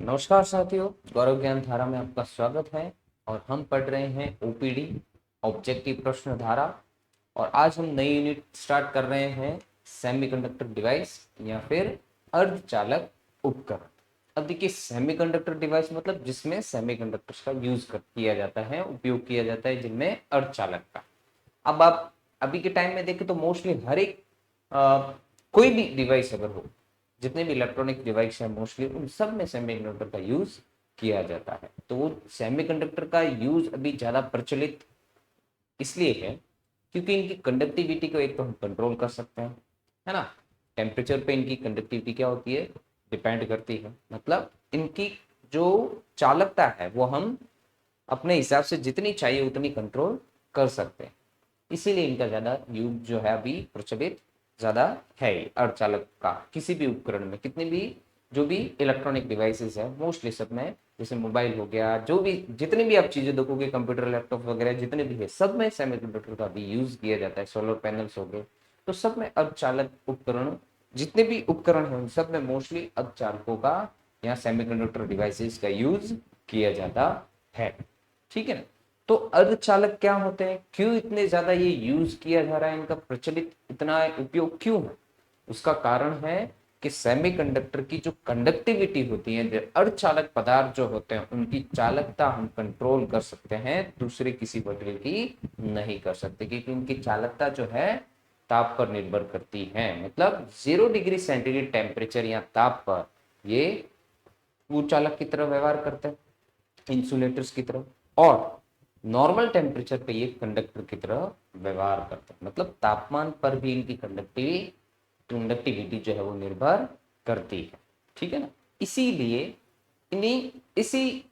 नमस्कार साथियों, गौरव ज्ञान धारा में आपका स्वागत है। और हम पढ़ रहे हैं ओपीडी ऑब्जेक्टिव प्रश्न धारा। और आज हम नई यूनिट स्टार्ट कर रहे हैं सेमीकंडक्टर डिवाइस या फिर अर्धचालक उपकरण। अब देखिए, सेमीकंडक्टर डिवाइस मतलब जिसमें सेमीकंडक्टर्स का यूज किया जाता है, उपयोग किया जाता है, जिनमें अर्धचालक का। अब आप अभी के टाइम में देखें तो मोस्टली हर एक कोई भी डिवाइस अगर हो, जितने भी इलेक्ट्रॉनिक डिवाइस है मोस्टली उन सब में सेमीकंडक्टर का यूज किया जाता है। तो वो सेमीकंडक्टर का यूज अभी ज्यादा प्रचलित इसलिए है क्योंकि इनकी कंडक्टिविटी को एक तो हम कंट्रोल कर सकते हैं, है ना। टेम्परेचर पे इनकी कंडक्टिविटी क्या होती है, डिपेंड करती है। मतलब इनकी जो चालकता है वो हम अपने हिसाब से जितनी चाहिए उतनी कंट्रोल कर सकते हैं। इसीलिए इनका ज्यादा यूज जो है अभी प्रचलित ज्यादा है अर्धचालक का। किसी भी उपकरण में कितने भी जो भी इलेक्ट्रॉनिक डिवाइसेस है मोस्टली सब में, जैसे मोबाइल हो गया, जो भी जितनी भी आप चीजें देखोगे, कंप्यूटर लैपटॉप वगैरह जितने भी है, सब में सेमीकंडक्टर का भी यूज किया जाता है। सोलर पैनल्स हो गए, तो सब में अर्धचालक उपकरण, जितने भी उपकरण है उन सब में मोस्टली अर्धचालकों का या सेमीकंडक्टर डिवाइसेस का यूज किया जाता है। ठीक है ना। तो अर्धचालक क्या होते हैं, क्यों इतने ज्यादा ये यूज किया जा रहा है, इनका प्रचलित इतना उपयोग क्यों है? उसका कारण है कि सेमीकंडक्टर की जो कंडक्टिविटी होती है, जो अर्धचालक पदार्थ जो होते हैं, उनकी चालकता हम कंट्रोल कर सकते हैं, दूसरे किसी मटेरियल की नहीं कर सकते, क्योंकि उनकी चालकता जो है ताप पर निर्भर करती है। मतलब 0 डिग्री सेंटीग्रेड टेम्परेचर या ताप पर ये चालक की तरह व्यवहार करते हैं, इंसुलेटर्स की तरह। और नॉर्मल टेम्परेचर पे ये कंडक्टर की तरह व्यवहार करते हैं। मतलब तापमान पर भी इनकी कंडक्टिविटी जो है वो निर्भर करती है। ठीक है ना। इसीलिए इन्हीं इसी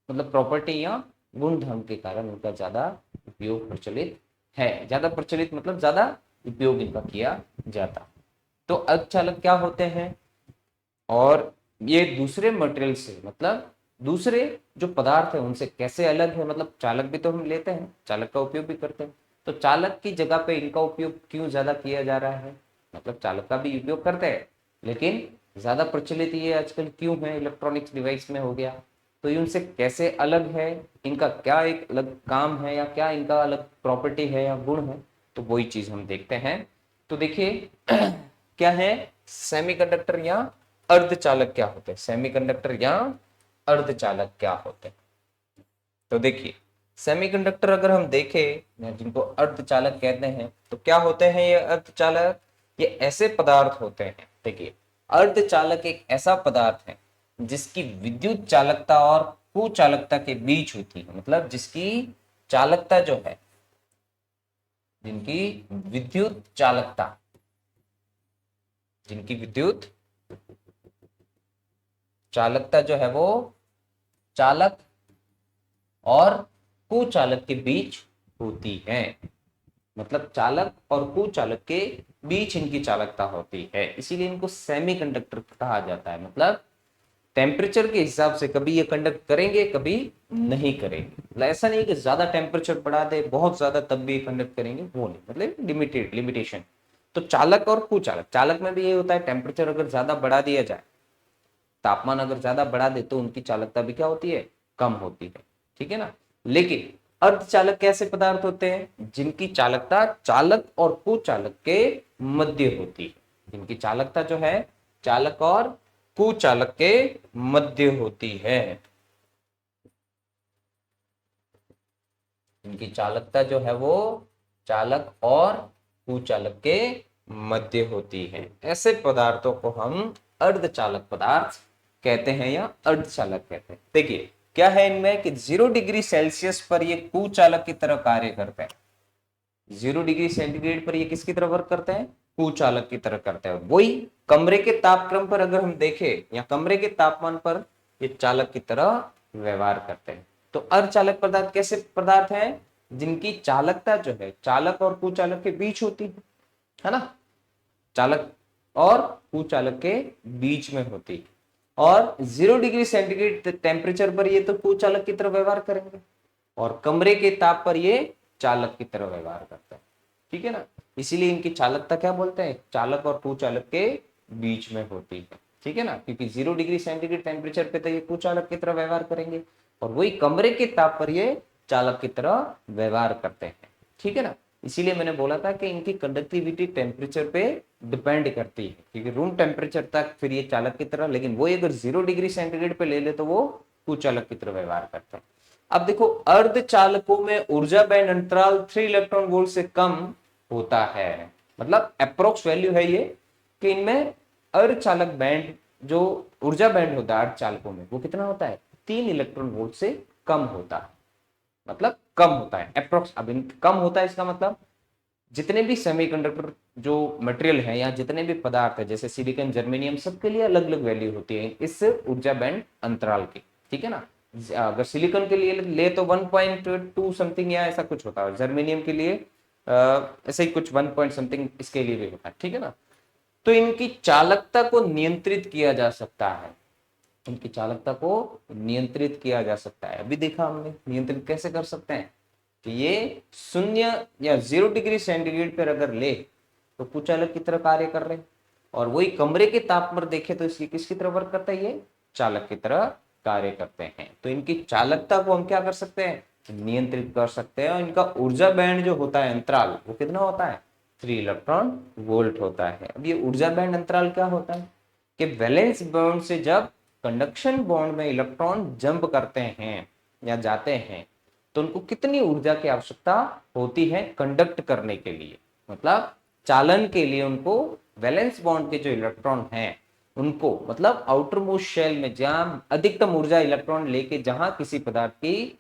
मतलब प्रॉपर्टी या गुण धर्म के कारण इनका ज्यादा उपयोग प्रचलित है। ज्यादा प्रचलित मतलब ज्यादा उपयोग इनका किया जाता। तो अर्धचालक क्या होते हैं, और ये दूसरे मटेरियल से मतलब दूसरे जो पदार्थ है उनसे कैसे अलग है। मतलब चालक भी तो हम लेते हैं, चालक का उपयोग भी करते हैं, तो चालक की जगह पे इनका उपयोग क्यों ज्यादा किया जा रहा है? मतलब चालक का भी उपयोग करते हैं, लेकिन ज्यादा प्रचलित ये आजकल क्यों है, इलेक्ट्रॉनिक्स डिवाइस में हो गया। तो ये उनसे कैसे अलग है, इनका क्या एक अलग काम है, या क्या इनका अलग प्रॉपर्टी है या गुण है, तो वही चीज हम देखते हैं। तो देखिए क्या है, सेमीकंडक्टर या अर्धचालक क्या होते हैं, सेमीकंडक्टर या अर्धचालक क्या होते हैं। तो देखिए, सेमीकंडक्टर अगर हम देखें, जिनको अर्धचालक कहते हैं, तो क्या होते हैं ये अर्धचालक? ये ऐसे पदार्थ होते हैं, देखिए, अर्धचालक एक ऐसा पदार्थ है जिसकी विद्युत चालकता और कुचालकता के बीच होती है। मतलब जिसकी चालकता जो है, जिनकी विद्युत चालकता, जिनकी विद्युत चालकता जो है वो चालक और कुचालक के बीच होती है। मतलब चालक और कुचालक के बीच इनकी चालकता होती है, इसीलिए इनको सेमीकंडक्टर कहा जाता है। मतलब टेम्परेचर के हिसाब से कभी ये कंडक्ट करेंगे, कभी नहीं करेंगे। मतलब ऐसा नहीं कि ज्यादा टेम्परेचर बढ़ा दे बहुत ज्यादा तब भी कंडक्ट करेंगे, वो नहीं। मतलब लिमिटेशन। तो चालक और कुचालक, चालक में भी ये होता है, टेम्परेचर अगर ज्यादा बढ़ा दिया जाए, तापमान अगर ज्यादा बढ़ा दे, तो उनकी चालकता भी क्या होती है, कम होती है। ठीक है ना। लेकिन अर्धचालक कैसे पदार्थ होते हैं, जिनकी चालकता चालक और कुचालक के मध्य होती है। जिनकी चालकता जो है चालक और कुचालक के मध्य होती है। जिनकी चालकता जो है वो चालक और कुचालक के मध्य होती है, ऐसे पदार्थों को हम अर्धचालक पदार्थ कहते हैं या अर्धचालक कहते हैं। देखिए क्या है इनमें कि 0 डिग्री सेल्सियस पर ये कुचालक की तरह कार्य करते हैं। 0 डिग्री सेंटीग्रेड पर ये किसकी तरह वर्क करते हैं, कुचालक की तरह करते हैं। वही कमरे के तापक्रम पर अगर हम देखें या कमरे के तापमान पर ये चालक की तरह व्यवहार करते हैं। तो अर्धचालक पदार्थ कैसे पदार्थ हैं, जिनकी चालकता जो है चालक और कुचालक के बीच होती है ना, चालक और कुचालक के बीच में होती है। और 0 डिग्री सेंटीग्रेड टेम्परेचर पर ये तो कुचालक की तरह व्यवहार करेंगे, और कमरे के ताप पर ये चालक की तरह व्यवहार करता है। ठीक है ना। इसीलिए इनकी चालकता क्या बोलते हैं, चालक और कुचालक के बीच में होती है। ठीक है ना, क्योंकि 0 डिग्री सेंटीग्रेड टेम्परेचर पे तो ये कुचालक की तरह व्यवहार करेंगे और वही कमरे के ताप पर ये चालक की तरह व्यवहार करते हैं। ठीक है ना, इसीलिए मैंने बोला था कि इनकी कंडक्टिविटी टेम्परेचर पे डिपेंड करती है, क्योंकि रूम टेम्परेचर तक फिर ये चालक की तरह, लेकिन वो अगर 0 डिग्री सेंटीग्रेड पे ले ले तो वो कुचालक की तरह व्यवहार करते हैं। अब देखो, अर्ध चालकों में ऊर्जा बैंड अंतराल 3 इलेक्ट्रॉन वोल्ट से कम होता है। मतलब अप्रोक्स वैल्यू है ये कि इनमें अर्धचालक बैंड जो ऊर्जा बैंड होता है अर्धचालकों में, वो कितना होता है, 3 इलेक्ट्रॉन वोल्ट से कम होता है। मतलब कम होता है अप्रोक्स। अब कम होता है इसका मतलब जितने भी सेमीकंडक्टर जो मटेरियल है या जितने भी पदार्थ है जैसे सिलिकॉन, जर्मेनियम, सबके लिए अलग अलग वैल्यू होती है इस ऊर्जा बैंड अंतराल की। ठीक है ना, अगर सिलिकॉन के लिए ले तो 1.2 समथिंग या ऐसा कुछ होता है, जर्मेनियम के लिए ऐसे ही कुछ 1 पॉइंट समथिंग इसके लिए भी होता है। ठीक है ना, तो इनकी चालकता को नियंत्रित किया जा सकता है, इनकी चालकता को नियंत्रित किया जा सकता है। अभी देखा हमने नियंत्रित कैसे कर सकते हैं कि ये 0 या 0 डिग्री सेंटीग्रेड पर अगर ले तो कुचालक की तरह कार्य कर रहे हैं, और वही कमरे के ताप पर देखे तो इसकी किसकी तरह वर्क करता है, ये चालक की तरह कार्य करते हैं। तो इनकी चालकता को हम क्या कर सकते हैं, नियंत्रित कर सकते हैं। और इनका ऊर्जा बैंड जो होता है अंतराल, वो कितना होता है, 3 इलेक्ट्रॉन वोल्ट होता है। अब ये ऊर्जा बैंड अंतराल क्या होता है कि वैलेंस बॉन्ड से जब कंडक्शन बॉन्ड में इलेक्ट्रॉन जंप करते हैं या जाते हैं तो उनको कितनी ऊर्जा की आवश्यकता होती है कंडक्ट करने के लिए, मतलब चालन के लिए उनको वैलेंस बॉन्ड के जो इलेक्ट्रॉन हैं उनको, मतलब आउटर मोस्ट शेल में जहां अधिकतम ऊर्जा इलेक्ट्रॉन लेके जहां किसी पदार्थ की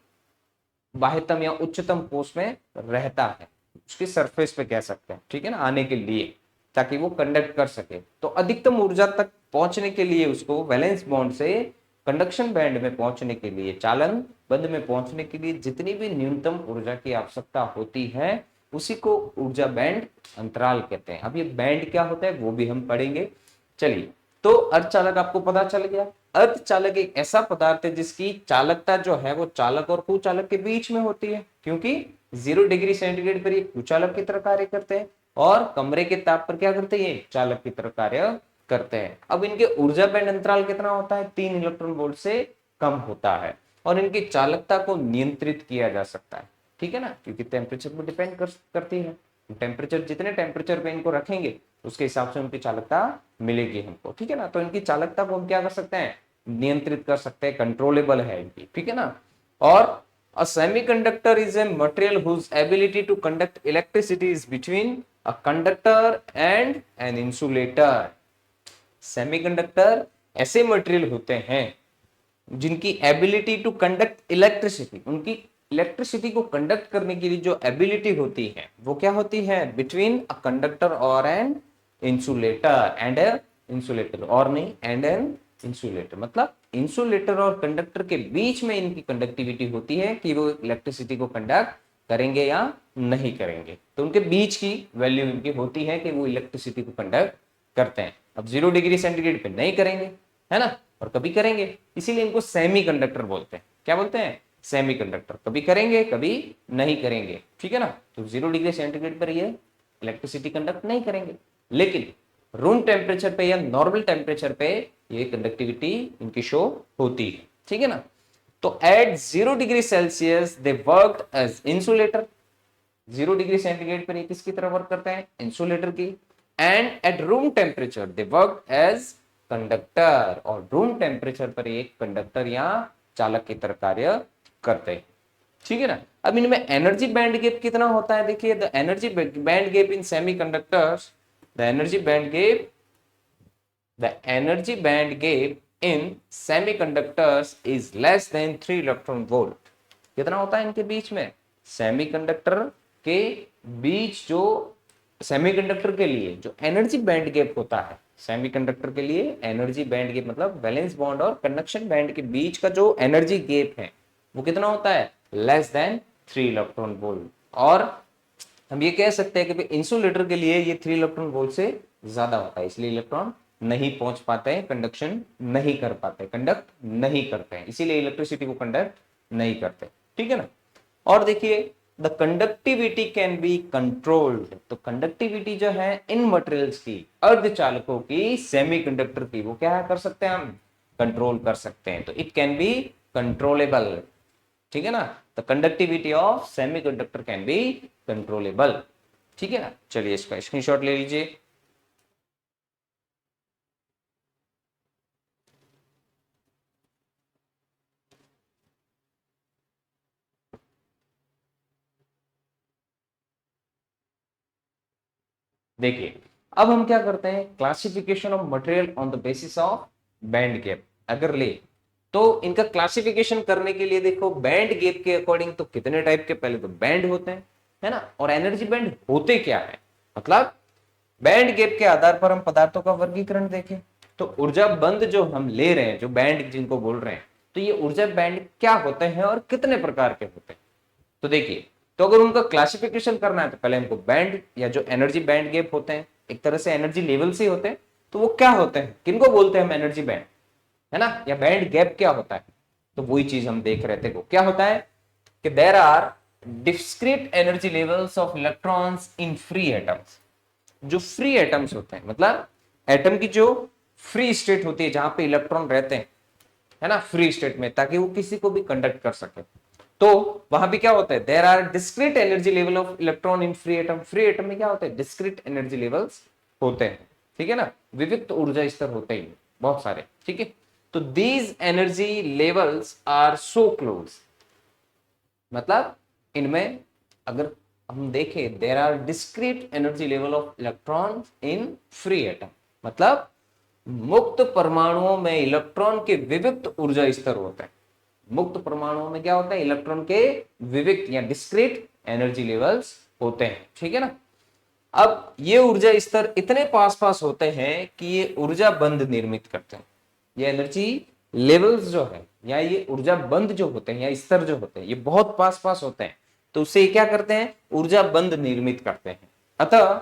बाह्यतम या उच्चतम कोष में रहता है उसकी सरफेस पे कह सकते हैं। ठीक है ना, आने के लिए ताकि वो कंडक्ट कर सके, तो अधिकतम ऊर्जा तक पहुंचने के लिए उसको वैलेंस बॉन्ड से कंडक्शन बैंड में पहुंचने के लिए, चालन बंध में पहुंचने के लिए जितनी भी न्यूनतम ऊर्जा की आवश्यकता होती है उसी को ऊर्जा बैंड अंतराल कहते हैं। अब ये बैंड क्या होता है वो भी हम पढ़ेंगे। चलिए, तो अर्धचालक आपको पता चल गया। अर्धचालक एक ऐसा पदार्थ है जिसकी चालकता जो है वो चालक और कुचालक के बीच में होती है, क्योंकि 0 डिग्री सेंटीग्रेड पर ये कुचालक की तरह कार्य करते हैं और कमरे के ताप पर क्या करते हैं, ये चालक की तरह कार्य करते हैं। अब इनके ऊर्जा बैंड अंतराल कितना होता है, 3 इलेक्ट्रॉन वोल्ट से कम होता है और इनकी चालकता को नियंत्रित किया जा सकता है। ठीक है ना, क्योंकि टेम्परेचर पर डिपेंड करती है। टेम्परेचर जितने टेम्परेचर पे इनको रखेंगे उसके हिसाब से उनकी चालकता मिलेगी हमको। ठीक है ना, तो इनकी चालकता को हम क्या कर सकते हैं, नियंत्रित कर सकते हैं, कंट्रोलेबल है इनकी। ठीक है ना, और a semiconductor is a material whose ability to conduct electricity is between a conductor and an insulator. Semiconductor ऐसे मटेरियल होते हैं जिनकी एबिलिटी टू कंडक्ट इलेक्ट्रिसिटी, उनकी इलेक्ट्रिसिटी को कंडक्ट करने की जो एबिलिटी होती है वो क्या होती है, बिटवीन अ कंडक्टर और एन इंसुलेटर एंड इंसुलेटर, और नहीं एंड एन इंसुलेटर, मतलब इंसुलेटर और कंडक्टर के बीच में इनकी कंडक्टिविटी होती है कि वो इलेक्ट्रिसिटी को कंडक्ट करेंगे या नहीं करेंगे। तो उनके बीच की वैल्यू इनकी होती है कि वो इलेक्ट्रिसिटी को कंडक्ट करते हैं। अब 0 डिग्री सेंटीग्रेड पे नहीं करेंगे, है ना, और कभी करेंगे, इसीलिए इनको सेमी कंडक्टर बोलते हैं। क्या बोलते हैं, सेमी कंडक्टर। कभी करेंगे कभी नहीं करेंगे। ठीक है ना, तो 0 डिग्री सेंटीग्रेड पर ये इलेक्ट्रिसिटी कंडक्ट नहीं करेंगे, लेकिन रूम टेम्परेचर पे या नॉर्मल टेम्परेचर पे ये कंडक्टिविटी इनकी शो होती है। ठीक है ना, तो at 0 degree Celsius they work as insulator. 0 degree centigrade पर ये किसकी तरह वर्क करते हैं, इंसुलेटर की। And at room temperature they work as conductor, और रूम टेम्परेचर पर एक कंडक्टर या चालक की तरह कार्य करते हैं। ठीक है ना, अब इनमें एनर्जी बैंड गैप कितना होता है, देखिए the energy band gap in semiconductors, the energy band gap, the energy band gap in semiconductors is less than 3 electron volt. कितना होता है इनके बीच में, सेमीकंडक्टर के बीच जो सेमीकंडक्टर के लिए जो एनर्जी बैंड गैप होता है, सेमीकंडक्टर के लिए एनर्जी बैंड गैप मतलब वैलेंस बॉन्ड और कंडक्शन बैंड के बीच का जो एनर्जी गैप है वो कितना होता है, लेस देन 3 इलेक्ट्रॉन वोल्ट। और हम ये कह सकते हैं कि इंसुलेटर के लिए ये 3 इलेक्ट्रॉन वोल्ट से ज्यादा होता है, इसलिए इलेक्ट्रॉन नहीं पहुंच पाते हैं, कंडक्शन नहीं कर पाते, कंडक्ट नहीं करते हैं, इसीलिए इलेक्ट्रिसिटी को कंडक्ट नहीं करते। ठीक है ना, और देखिए the conductivity can be controlled. तो कंडक्टिविटी जो है इन मटेरियल्स की, अर्धचालकों की, सेमीकंडक्टर की, वो क्या कर सकते हैं हम, कंट्रोल कर सकते हैं। तो इट कैन बी कंट्रोलेबल, ठीक है ना। The conductivity of semiconductor can be controllable, ठीक है ना। चलिए इसका स्क्रीनशॉट ले लीजिए। देखिए अब हम क्या करते हैं, classification of material on the basis of band gap अगर ले, तो इनका क्लासिफिकेशन करने के लिए देखो बैंड गैप के अकॉर्डिंग तो कितने टाइप के, पहले तो बैंड होते हैं, है ना। और एनर्जी बैंड होते क्या है, मतलब बैंड गैप के आधार पर हम पदार्थों का वर्गीकरण देखें तो ऊर्जा बंद जो हम ले रहे हैं, जो बैंड जिनको बोल रहे हैं, तो ये ऊर्जा बैंड क्या होते हैं और कितने प्रकार के होते हैं। तो देखिए, तो अगर उनका क्लासिफिकेशन करना है तो पहले हमको बैंड या जो एनर्जी बैंड गैप होते हैं, एक तरह से एनर्जी लेवल से होते हैं, तो वो क्या होते हैं, किनको बोलते हैं हम एनर्जी बैंड, है ना, या बैंड गैप क्या होता है। तो वही चीज हम देख रहे थे, वो क्या होता है कि there are discrete energy levels of electrons in free atoms. जो फ्री एटम्स होते हैं, मतलब एटम की जो फ्री स्टेट होती है जहां पे इलेक्ट्रॉन रहते हैं, है ना, फ्री स्टेट में, ताकि वो किसी को भी कंडक्ट कर सके। तो वहां भी क्या होता है, there are discrete energy level of electron in free atom. Free atom में क्या होता है, डिस्क्रीट एनर्जी लेवल्स होते हैं, ठीक है ना, विविक्त ऊर्जा स्तर होते हैं बहुत सारे, ठीक है। तो these energy levels are so close, मतलब इनमें अगर हम देखें, there are discrete energy level of electron in free atom, मतलब मुक्त परमाणुओं में इलेक्ट्रॉन के विविक्त ऊर्जा स्तर होते हैं। मुक्त परमाणुओं में क्या होता है, इलेक्ट्रॉन के विविक्त या डिस्क्रीट एनर्जी लेवल्स होते हैं, ठीक है ना। अब ये ऊर्जा स्तर इतने पास पास होते हैं कि ये ऊर्जा बंद निर्मित करते हैं। ये एनर्जी लेवल्स जो है या ये ऊर्जा बंद जो होते हैं या स्तर जो होते हैं, ये बहुत पास पास होते हैं, तो उससे क्या करते हैं, ऊर्जा बंद निर्मित करते हैं। अतः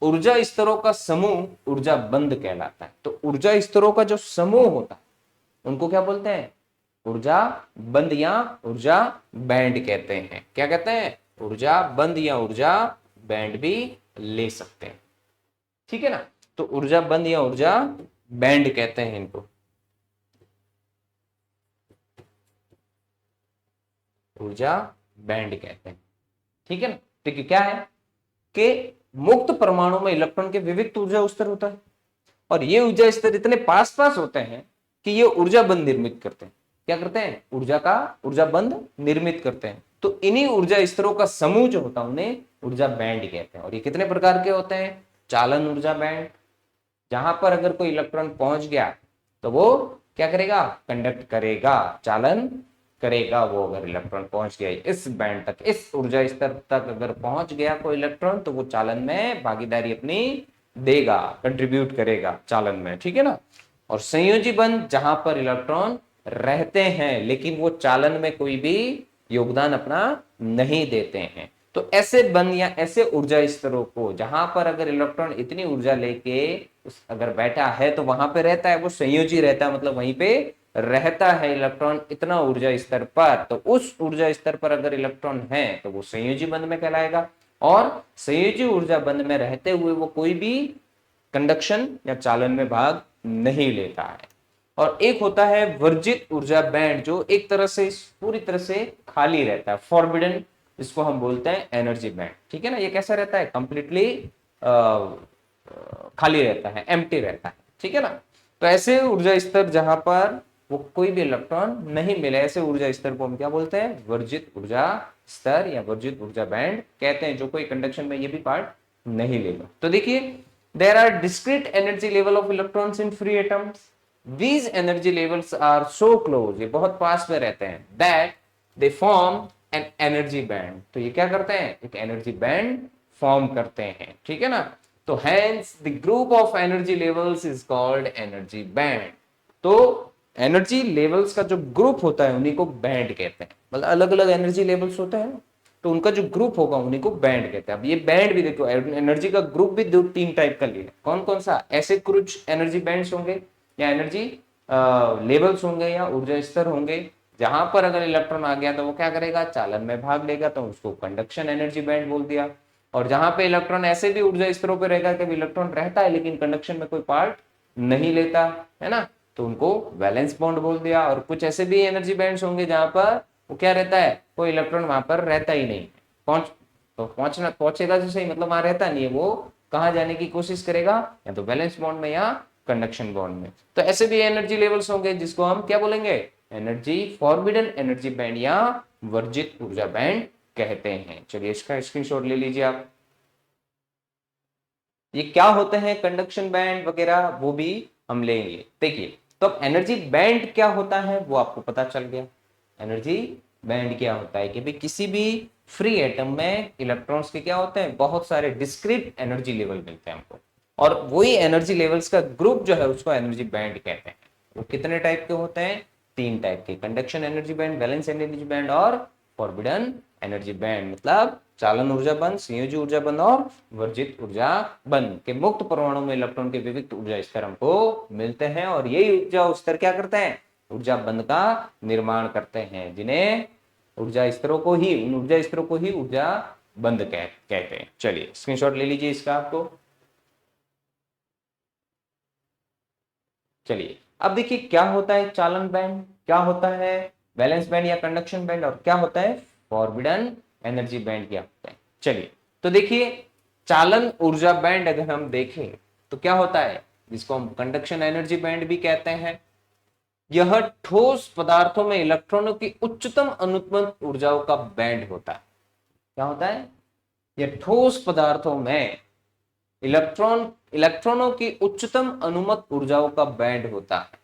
ऊर्जा स्तरों का समूह ऊर्जा बंद कहलाता है। तो ऊर्जा स्तरों का जो समूह होता है उनको क्या बोलते हैं, ऊर्जा बंद या ऊर्जा बैंड कहते हैं। क्या कहते हैं, ऊर्जा बंद या ऊर्जा बैंड भी ले सकते हैं, ठीक है ना। तो ऊर्जा बंद या ऊर्जा बैंड कहते हैं इनको, ऊर्जा बैंड कहते हैं, ठीक है ना। देखिए क्या है कि मुक्त परमाणु में इलेक्ट्रॉन के विविक्त ऊर्जा स्तर होता है और ये ऊर्जा स्तर इतने पास पास होते हैं कि ये ऊर्जा बंद निर्मित करते हैं। क्या करते हैं, ऊर्जा बंद निर्मित करते हैं। तो इन्हीं ऊर्जा स्तरों का समूह जो होता है उन्हें ऊर्जा बैंड कहते हैं। और ये कितने प्रकार के होते हैं, चालन ऊर्जा बैंड, जहां पर अगर कोई इलेक्ट्रॉन पहुंच गया तो वो क्या करेगा, कंडक्ट करेगा, चालन करेगा। वो अगर इलेक्ट्रॉन पहुंच गया इस बैंड तक, इस ऊर्जा स्तर तक अगर पहुंच गया कोई इलेक्ट्रॉन, तो वो चालन में भागीदारी अपनी देगा, कंट्रीब्यूट करेगा चालन में, ठीक है ना। और संयोजी बंध जहां पर इलेक्ट्रॉन रहते हैं लेकिन वो चालन में कोई भी योगदान अपना नहीं देते हैं। तो ऐसे बंध या ऐसे ऊर्जा स्तरों को जहां पर अगर इलेक्ट्रॉन इतनी ऊर्जा लेके अगर बैठा है तो वहां पे रहता है, वो संयोजी रहता है, मतलब वहीं पे रहता है इलेक्ट्रॉन इतना ऊर्जा स्तर पर। तो उस ऊर्जा स्तर पर अगर इलेक्ट्रॉन है तो वो संयोजी बंध में कहलाएगा। और संयोजी ऊर्जा बंध में रहते हुए वो कोई भी कंडक्शन या चालन में भाग नहीं लेता है। और एक होता है वर्जित ऊर्जा बैंड, जो एक तरह से पूरी तरह से खाली रहता है, फॉरबिडन, जिसको हम बोलते हैं एनर्जी बैंड, ठीक है ना। ये कैसा रहता है, कंप्लीटली खाली रहता है, एम्प्टी रहता है, ठीक है ना। तो ऐसे ऊर्जा स्तर जहां पर वो कोई भी इलेक्ट्रॉन नहीं मिले, ऐसे ऊर्जा स्तर को हम क्या बोलते हैं, वर्जित ऊर्जा स्तर या वर्जित ऊर्जा बैंड कहते हैं, जो कोई कंडक्शन में ये भी पार्ट नहीं लेगा। तो देखिए, there are discrete energy level of electrons in free atoms. These energy levels are so close, ये बहुत पास में रहते हैं, that they form an energy band। तो ये क्या करते हैं, एक एनर्जी बैंड फॉर्म करते हैं, ठीक है ना। तो hence the group of energy levels is called energy band। तो एनर्जी लेवल्स का जो ग्रुप होता है उन्हीं को बैंड कहते हैं। मतलब अलग अलग एनर्जी लेवल्स होते हैं तो उनका जो ग्रुप होगा उन्हीं को बैंड कहते हैं। अब ये बैंड भी देखो, एनर्जी का ग्रुप भी दो तीन टाइप का लिया, कौन कौन सा, ऐसे कुछ एनर्जी बैंड्स होंगे या एनर्जी लेवल्स होंगे या ऊर्जा स्तर होंगे जहां पर अगर इलेक्ट्रॉन आ गया तो वो क्या करेगा, चालन में भाग लेगा, तो उसको कंडक्शन एनर्जी बैंड बोल दिया। और जहां पे इलेक्ट्रॉन ऐसे भी ऊर्जा स्तरों पे रहेगा कि इलेक्ट्रॉन रहता है लेकिन कंडक्शन में कोई पार्ट नहीं लेता है ना, तो उनको वैलेंस बॉन्ड बोल दिया। और कुछ ऐसे भी एनर्जी बैंड्स होंगे जहां पर वो क्या रहता है, कोई इलेक्ट्रॉन वहां पर रहता ही नहीं, पहुंच तो पहुंचेगा तो सही, मतलब वहां रहता नहीं है, वो कहाँ जाने की कोशिश करेगा, या तो वैलेंस बॉन्ड में या कंडक्शन बॉन्ड में। तो ऐसे भी एनर्जी लेवल्स होंगे जिसको हम क्या बोलेंगे, एनर्जी फॉरबिडन एनर्जी बैंड या वर्जित ऊर्जा बैंड कहते हैं। चलिए इसका स्क्रीनशॉट ले लीजिए आप। ये क्या होते हैं कंडक्शन बैंड वगैरह वो भी हम लेंगे। देखिए तो अब एनर्जी बैंड क्या होता है वो आपको पता चल गया। एनर्जी बैंड क्या होता है कि भाई किसी भी फ्री एटम में इलेक्ट्रॉन्स के क्या होते हैं, बहुत सारे डिस्क्रीट एनर्जी लेवल मिलते हैं हमको, और वही एनर्जी लेवल्स का ग्रुप जो है उसको एनर्जी बैंड कहते हैं। वो कितने टाइप के होते हैं, 3 टाइप के, conduction energy band, valence energy band और फॉरबिडन एनर्जी बैंड। मतलब चालन ऊर्जा बंद, संयोजी ऊर्जा बंद और वर्जित ऊर्जा बंद के मुक्त परमाणु में इलेक्ट्रॉन के विविध ऊर्जा स्तर हमको मिलते हैं, और यही ऊर्जा स्तर क्या करते हैं, ऊर्जा बंद का निर्माण करते हैं, जिन्हें ऊर्जा स्तरों को ही, उन ऊर्जा स्तरों को ही ऊर्जा बंद कहते हैं। चलिए स्क्रीनशॉट ले लीजिए इसका आपको। चलिए अब देखिए क्या होता है चालन बैंड, क्या होता है वैलेंस बैंड या कंडक्शन बैंड, और क्या होता है फॉरबिडन एनर्जी बैंड क्या होता है। चलिए तो देखिए चालन ऊर्जा बैंड अगर हम देखें तो क्या होता है, जिसको हम कंडक्शन एनर्जी बैंड भी कहते हैं, यह ठोस पदार्थों में इलेक्ट्रॉनों की उच्चतम अनुत्पन्न ऊर्जाओं का बैंड होता है। क्या होता है, यह ठोस पदार्थों में इलेक्ट्रॉनों की उच्चतम अनुमत ऊर्जाओं का बैंड होता है।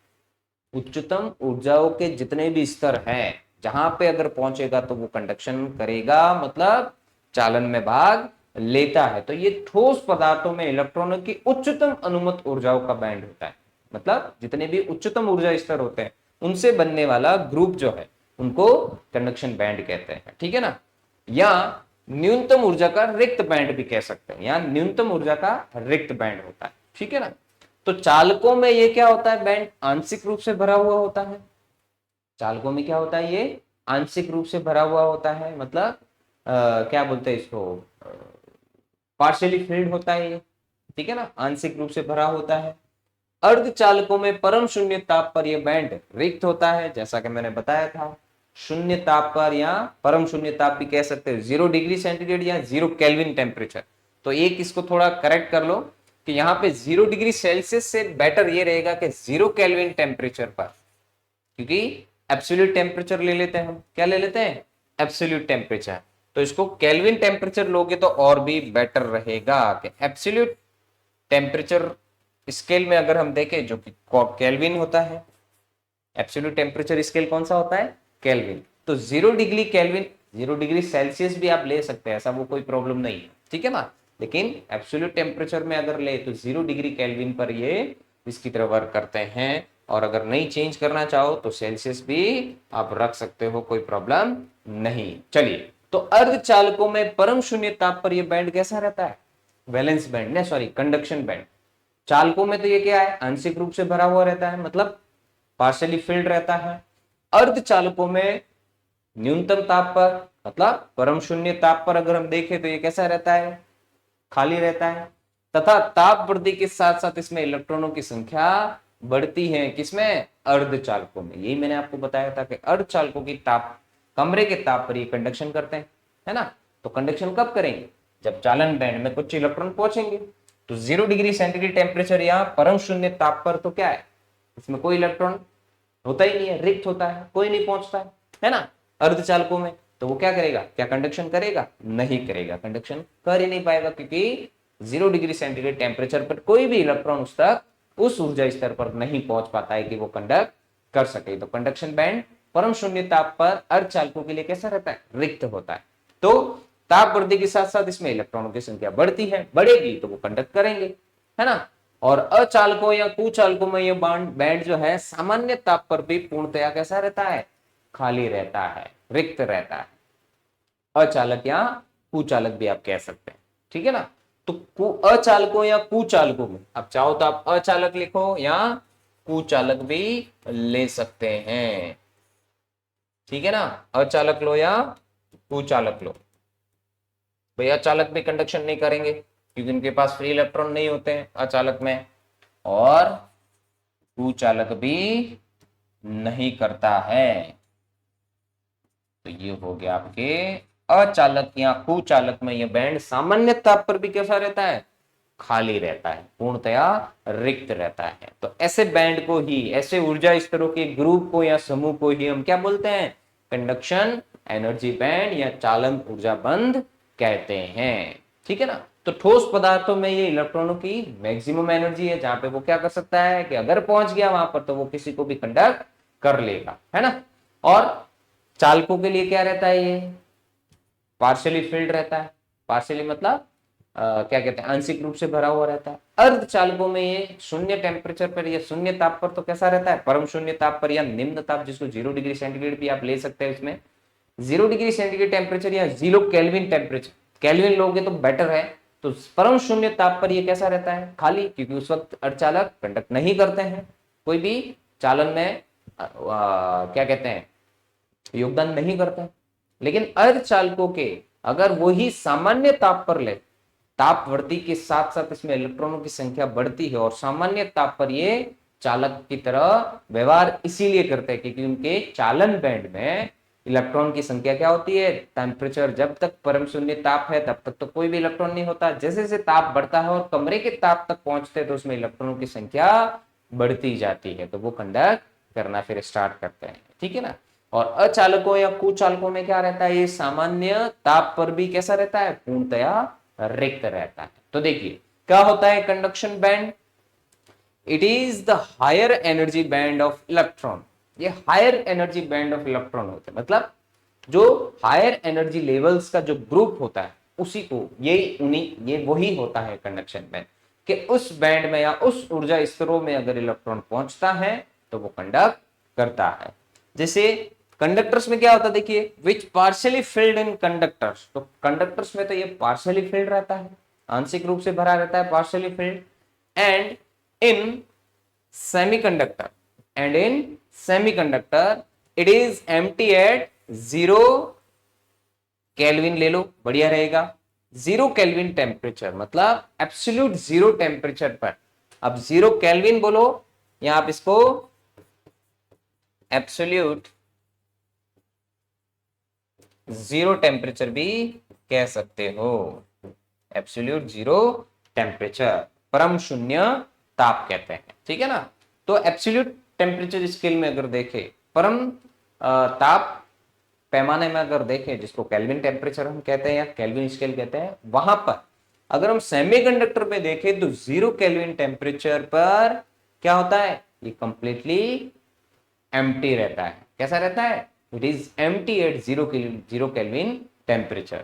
उच्चतम ऊर्जाओं के जितने भी स्तर हैं, जहां पे अगर पहुंचेगा तो वो कंडक्शन करेगा, मतलब चालन में भाग लेता है। तो ये ठोस पदार्थों में इलेक्ट्रॉनों की उच्चतम अनुमत ऊर्जाओं का बैंड होता है, मतलब जितने भी उच्चतम ऊर्जा स्तर होते हैं उनसे बनने वाला ग्रुप जो है उनको कंडक्शन बैंड कहते हैं, ठीक है ना। या न्यूनतम ऊर्जा का रिक्त बैंड भी कह सकते हैं, या न्यूनतम ऊर्जा का रिक्त बैंड होता है, ठीक है ना। तो चालकों में ये क्या होता है, बैंड आंशिक रूप से भरा हुआ होता है। चालकों में क्या होता है, ये आंशिक रूप से भरा हुआ होता है, मतलब क्या बोलते हैं इसको, पार्शियली फिल्ड होता है ये, ठीक है ना, आंशिक रूप से भरा होता है। अर्धचालकों में परम शून्य ताप पर यह बैंड रिक्त होता है, जैसा कि मैंने बताया था, शून्य ताप पर या परम शून्य ताप भी कह सकते हैं, 0 डिग्री सेंटीग्रेड या 0 केल्विन टेम्परेचर। तो एक इसको थोड़ा करेक्ट कर लो कि यहाँ पे 0 डिग्री सेल्सियस से बेटर ये रहेगा कि 0 केल्विन टेम्परेचर पर, क्योंकि एब्सोल्यूट टेम्परेचर ले लेते हैं हम, क्या ले लेते हैं, एब्सोल्यूट टेम्परेचर। तो इसको केल्विन टेम्परेचर लोगे तो और भी बेटर रहेगा कि एब्सोल्यूट टेम्परेचर स्केल में अगर हम देखें जो कि केल्विन होता है, एब्सोल्यूट टेम्परेचर स्केल कौन सा होता है, केल्विन। तो 0 डिग्री केल्विन, 0 डिग्री सेल्सियस भी आप ले सकते हैं, ऐसा वो कोई प्रॉब्लम नहीं है, ठीक है ना। लेकिन एब्सोल्यूट टेम्परेचर में अगर ले तो 0 डिग्री केल्विन पर ये इसकी तरह वर्क करते हैं, और अगर नहीं चेंज करना चाहो तो सेल्सियस भी आप रख सकते हो, कोई प्रॉब्लम नहीं। चलिए तो अर्धचालकों में परम शून्य ताप पर यह बैंड कैसा रहता है, वैलेंस बैंड ने, सॉरी कंडक्शन बैंड। चालकों में तो ये क्या है, आंशिक रूप से भरा हुआ रहता है, मतलब पार्शियली फिल्ड रहता है। अर्धचालकों में न्यूनतम ताप पर, मतलब परम शून्य ताप पर अगर हम देखें तो ये कैसा रहता है, खाली रहता है। तथा ताप वृद्धि के साथ साथ इसमें इलेक्ट्रॉनों की संख्या बढ़ती है, किसमें, अर्धचालकों में। यही मैंने आपको बताया था कि अर्धचालकों की ताप, कमरे के ताप पर ये कंडक्शन करते हैं, है ना। तो कंडक्शन कब करेंगे, जब चालन बैंड में कुछ इलेक्ट्रॉन पहुंचेंगे। तो 0 डिग्री सेंटीग्रेड टेम्परेचर या परम शून्य ताप पर तो क्या है, इसमें कोई इलेक्ट्रॉन होता ही नहीं है, रिक्त होता है, कोई नहीं पहुंचता है ना अर्धचालकों में। तो वो क्या करेगा, क्या कंडक्शन करेगा, नहीं करेगा, कंडक्शन कर ही नहीं पाएगा, क्योंकि 0 डिग्री सेंटीग्रेड टेम्परेचर पर कोई भी इलेक्ट्रॉन उस तक, उस ऊर्जा स्तर पर नहीं पहुंच पाता है कि वो कंडक्ट कर सके। तो कंडक्शन बैंड परम शून्य ताप पर अर्धचालकों के लिए कैसा रहता है, रिक्त होता है। तो ताप वृद्धि के साथ साथ इसमें इलेक्ट्रॉनों की संख्या बढ़ती है, बढ़ेगी तो वो कंडक्ट करेंगे, है ना। और अचालकों या कुचालकों में ये बैंड जो है सामान्य ताप पर भी पूर्णतया कैसा रहता है, खाली रहता है, रिक्त रहता है। अचालक या कुचालक भी आप कह सकते हैं, ठीक है ना। तो अचालकों या कुचालकों में आप चाहो तो आप अचालक लिखो या कुचालक भी ले सकते हैं। ठीक है ना, अचालक लो या कुचालक लो। भाई अचालक भी कंडक्शन नहीं करेंगे क्योंकि उनके पास फ्री इलेक्ट्रॉन नहीं होते हैं अचालक में, और कुचालक भी नहीं करता है। तो ये हो गया आपके अचालक या कुचालक में ये बैंड सामान्य ताप पर भी कैसा रहता है, खाली रहता है, पूर्णतया रिक्त रहता है। तो ऐसे बैंड को ही, ऐसे ऊर्जा स्तरों के ग्रुप को या समूह को ही हम क्या बोलते हैं, कंडक्शन एनर्जी बैंड या चालन ऊर्जा बंद कहते हैं। ठीक है ना। तो ठोस पदार्थों में ये इलेक्ट्रॉनों की मैक्सिमम एनर्जी है, जहां पे वो क्या कर सकता है कि अगर पहुंच गया वहां पर तो वो किसी को भी कंडक्ट कर लेगा, है ना। और चालकों के लिए क्या रहता है, ये पार्शियली फिल्ड रहता है। पार्शियली मतलब क्या कहते हैं, आंशिक रूप से भरा हुआ रहता है। अर्धचालकों में ये शून्य टेम्परेचर पर या शून्य ताप पर तो कैसा रहता है, परम शून्य ताप पर या निम्न ताप, जिसको 0 डिग्री सेंटीग्रेड भी आप ले सकते हैं। इसमें 0 डिग्री सेंटीग्रेड टेम्परेचर या 0 केल्विन टेम्परेचर, केल्विन लोगे तो बेटर है। तो परम शून्य ताप पर ये कैसा रहता है, खाली, क्योंकि उस वक्त अर्धचालक कंडक्ट नहीं करते हैं, कोई भी चालन में क्या कहते हैं योगदान नहीं करते। लेकिन अर्धचालकों के अगर वही सामान्य ताप पर ले, ताप वृद्धि के साथ साथ इसमें इलेक्ट्रॉनों की संख्या बढ़ती है, और सामान्य ताप पर ये चालक की तरह व्यवहार इसीलिए करते हैं क्योंकि उनके चालन बैंड में इलेक्ट्रॉन की संख्या क्या होती है, टेम्परेचर जब तक परम शून्य ताप है तब तक तो कोई भी इलेक्ट्रॉन नहीं होता। जैसे जैसे ताप बढ़ता है और कमरे के ताप तक पहुंचते हैं तो उसमें इलेक्ट्रॉनों की संख्या बढ़ती जाती है, तो वो कंडक्ट करना फिर स्टार्ट करते हैं। ठीक है ना। और अचालकों या कुचालकों में क्या रहता है, ये सामान्य ताप पर भी कैसा रहता है, पूर्णतया रिक्त रहता है। तो देखिए क्या होता है conduction band, it is the higher energy band of electron. ये higher energy band of electron होते हैं, मतलब जो हायर एनर्जी लेवल्स का जो ग्रुप होता है उसी को ये वही होता है कंडक्शन बैंड, कि उस बैंड में या उस ऊर्जा स्तरों में अगर इलेक्ट्रॉन पहुंचता है तो वो कंडक्ट करता है। जैसे कंडक्टर्स में क्या होता है, देखिए विच पार्शियली फिल्ड इन कंडक्टर्स, तो कंडक्टर्स में तो ये पार्शियली फिल्ड रहता है, आंशिक रूप से भरा रहता है, partially filled. And in semiconductor, and in semiconductor it is empty at 0 kelvin, ले लो बढ़िया रहेगा, 0 केल्विन टेम्परेचर, मतलब एब्सोल्यूट 0 टेम्परेचर पर। अब 0 केल्विन बोलो या आप इसको एब्सोल्यूट 0 टेम्परेचर भी कह सकते हो। एब्सोल्यूट 0 टेम्परेचर, परम शून्य ताप कहते हैं। ठीक है ना। तो एब्सोल्यूट टेम्परेचर स्केल में अगर देखें, परम ताप पैमाने में अगर देखें, जिसको केल्विन टेम्परेचर हम कहते हैं या केल्विन स्केल कहते हैं, वहां पर अगर हम सेमीकंडक्टर पे देखें तो 0 केल्विन टेम्परेचर पर क्या होता है, ये कंप्लीटली एम्प्टी रहता है। कैसा रहता है, it is empty at 0 kelvin temperature.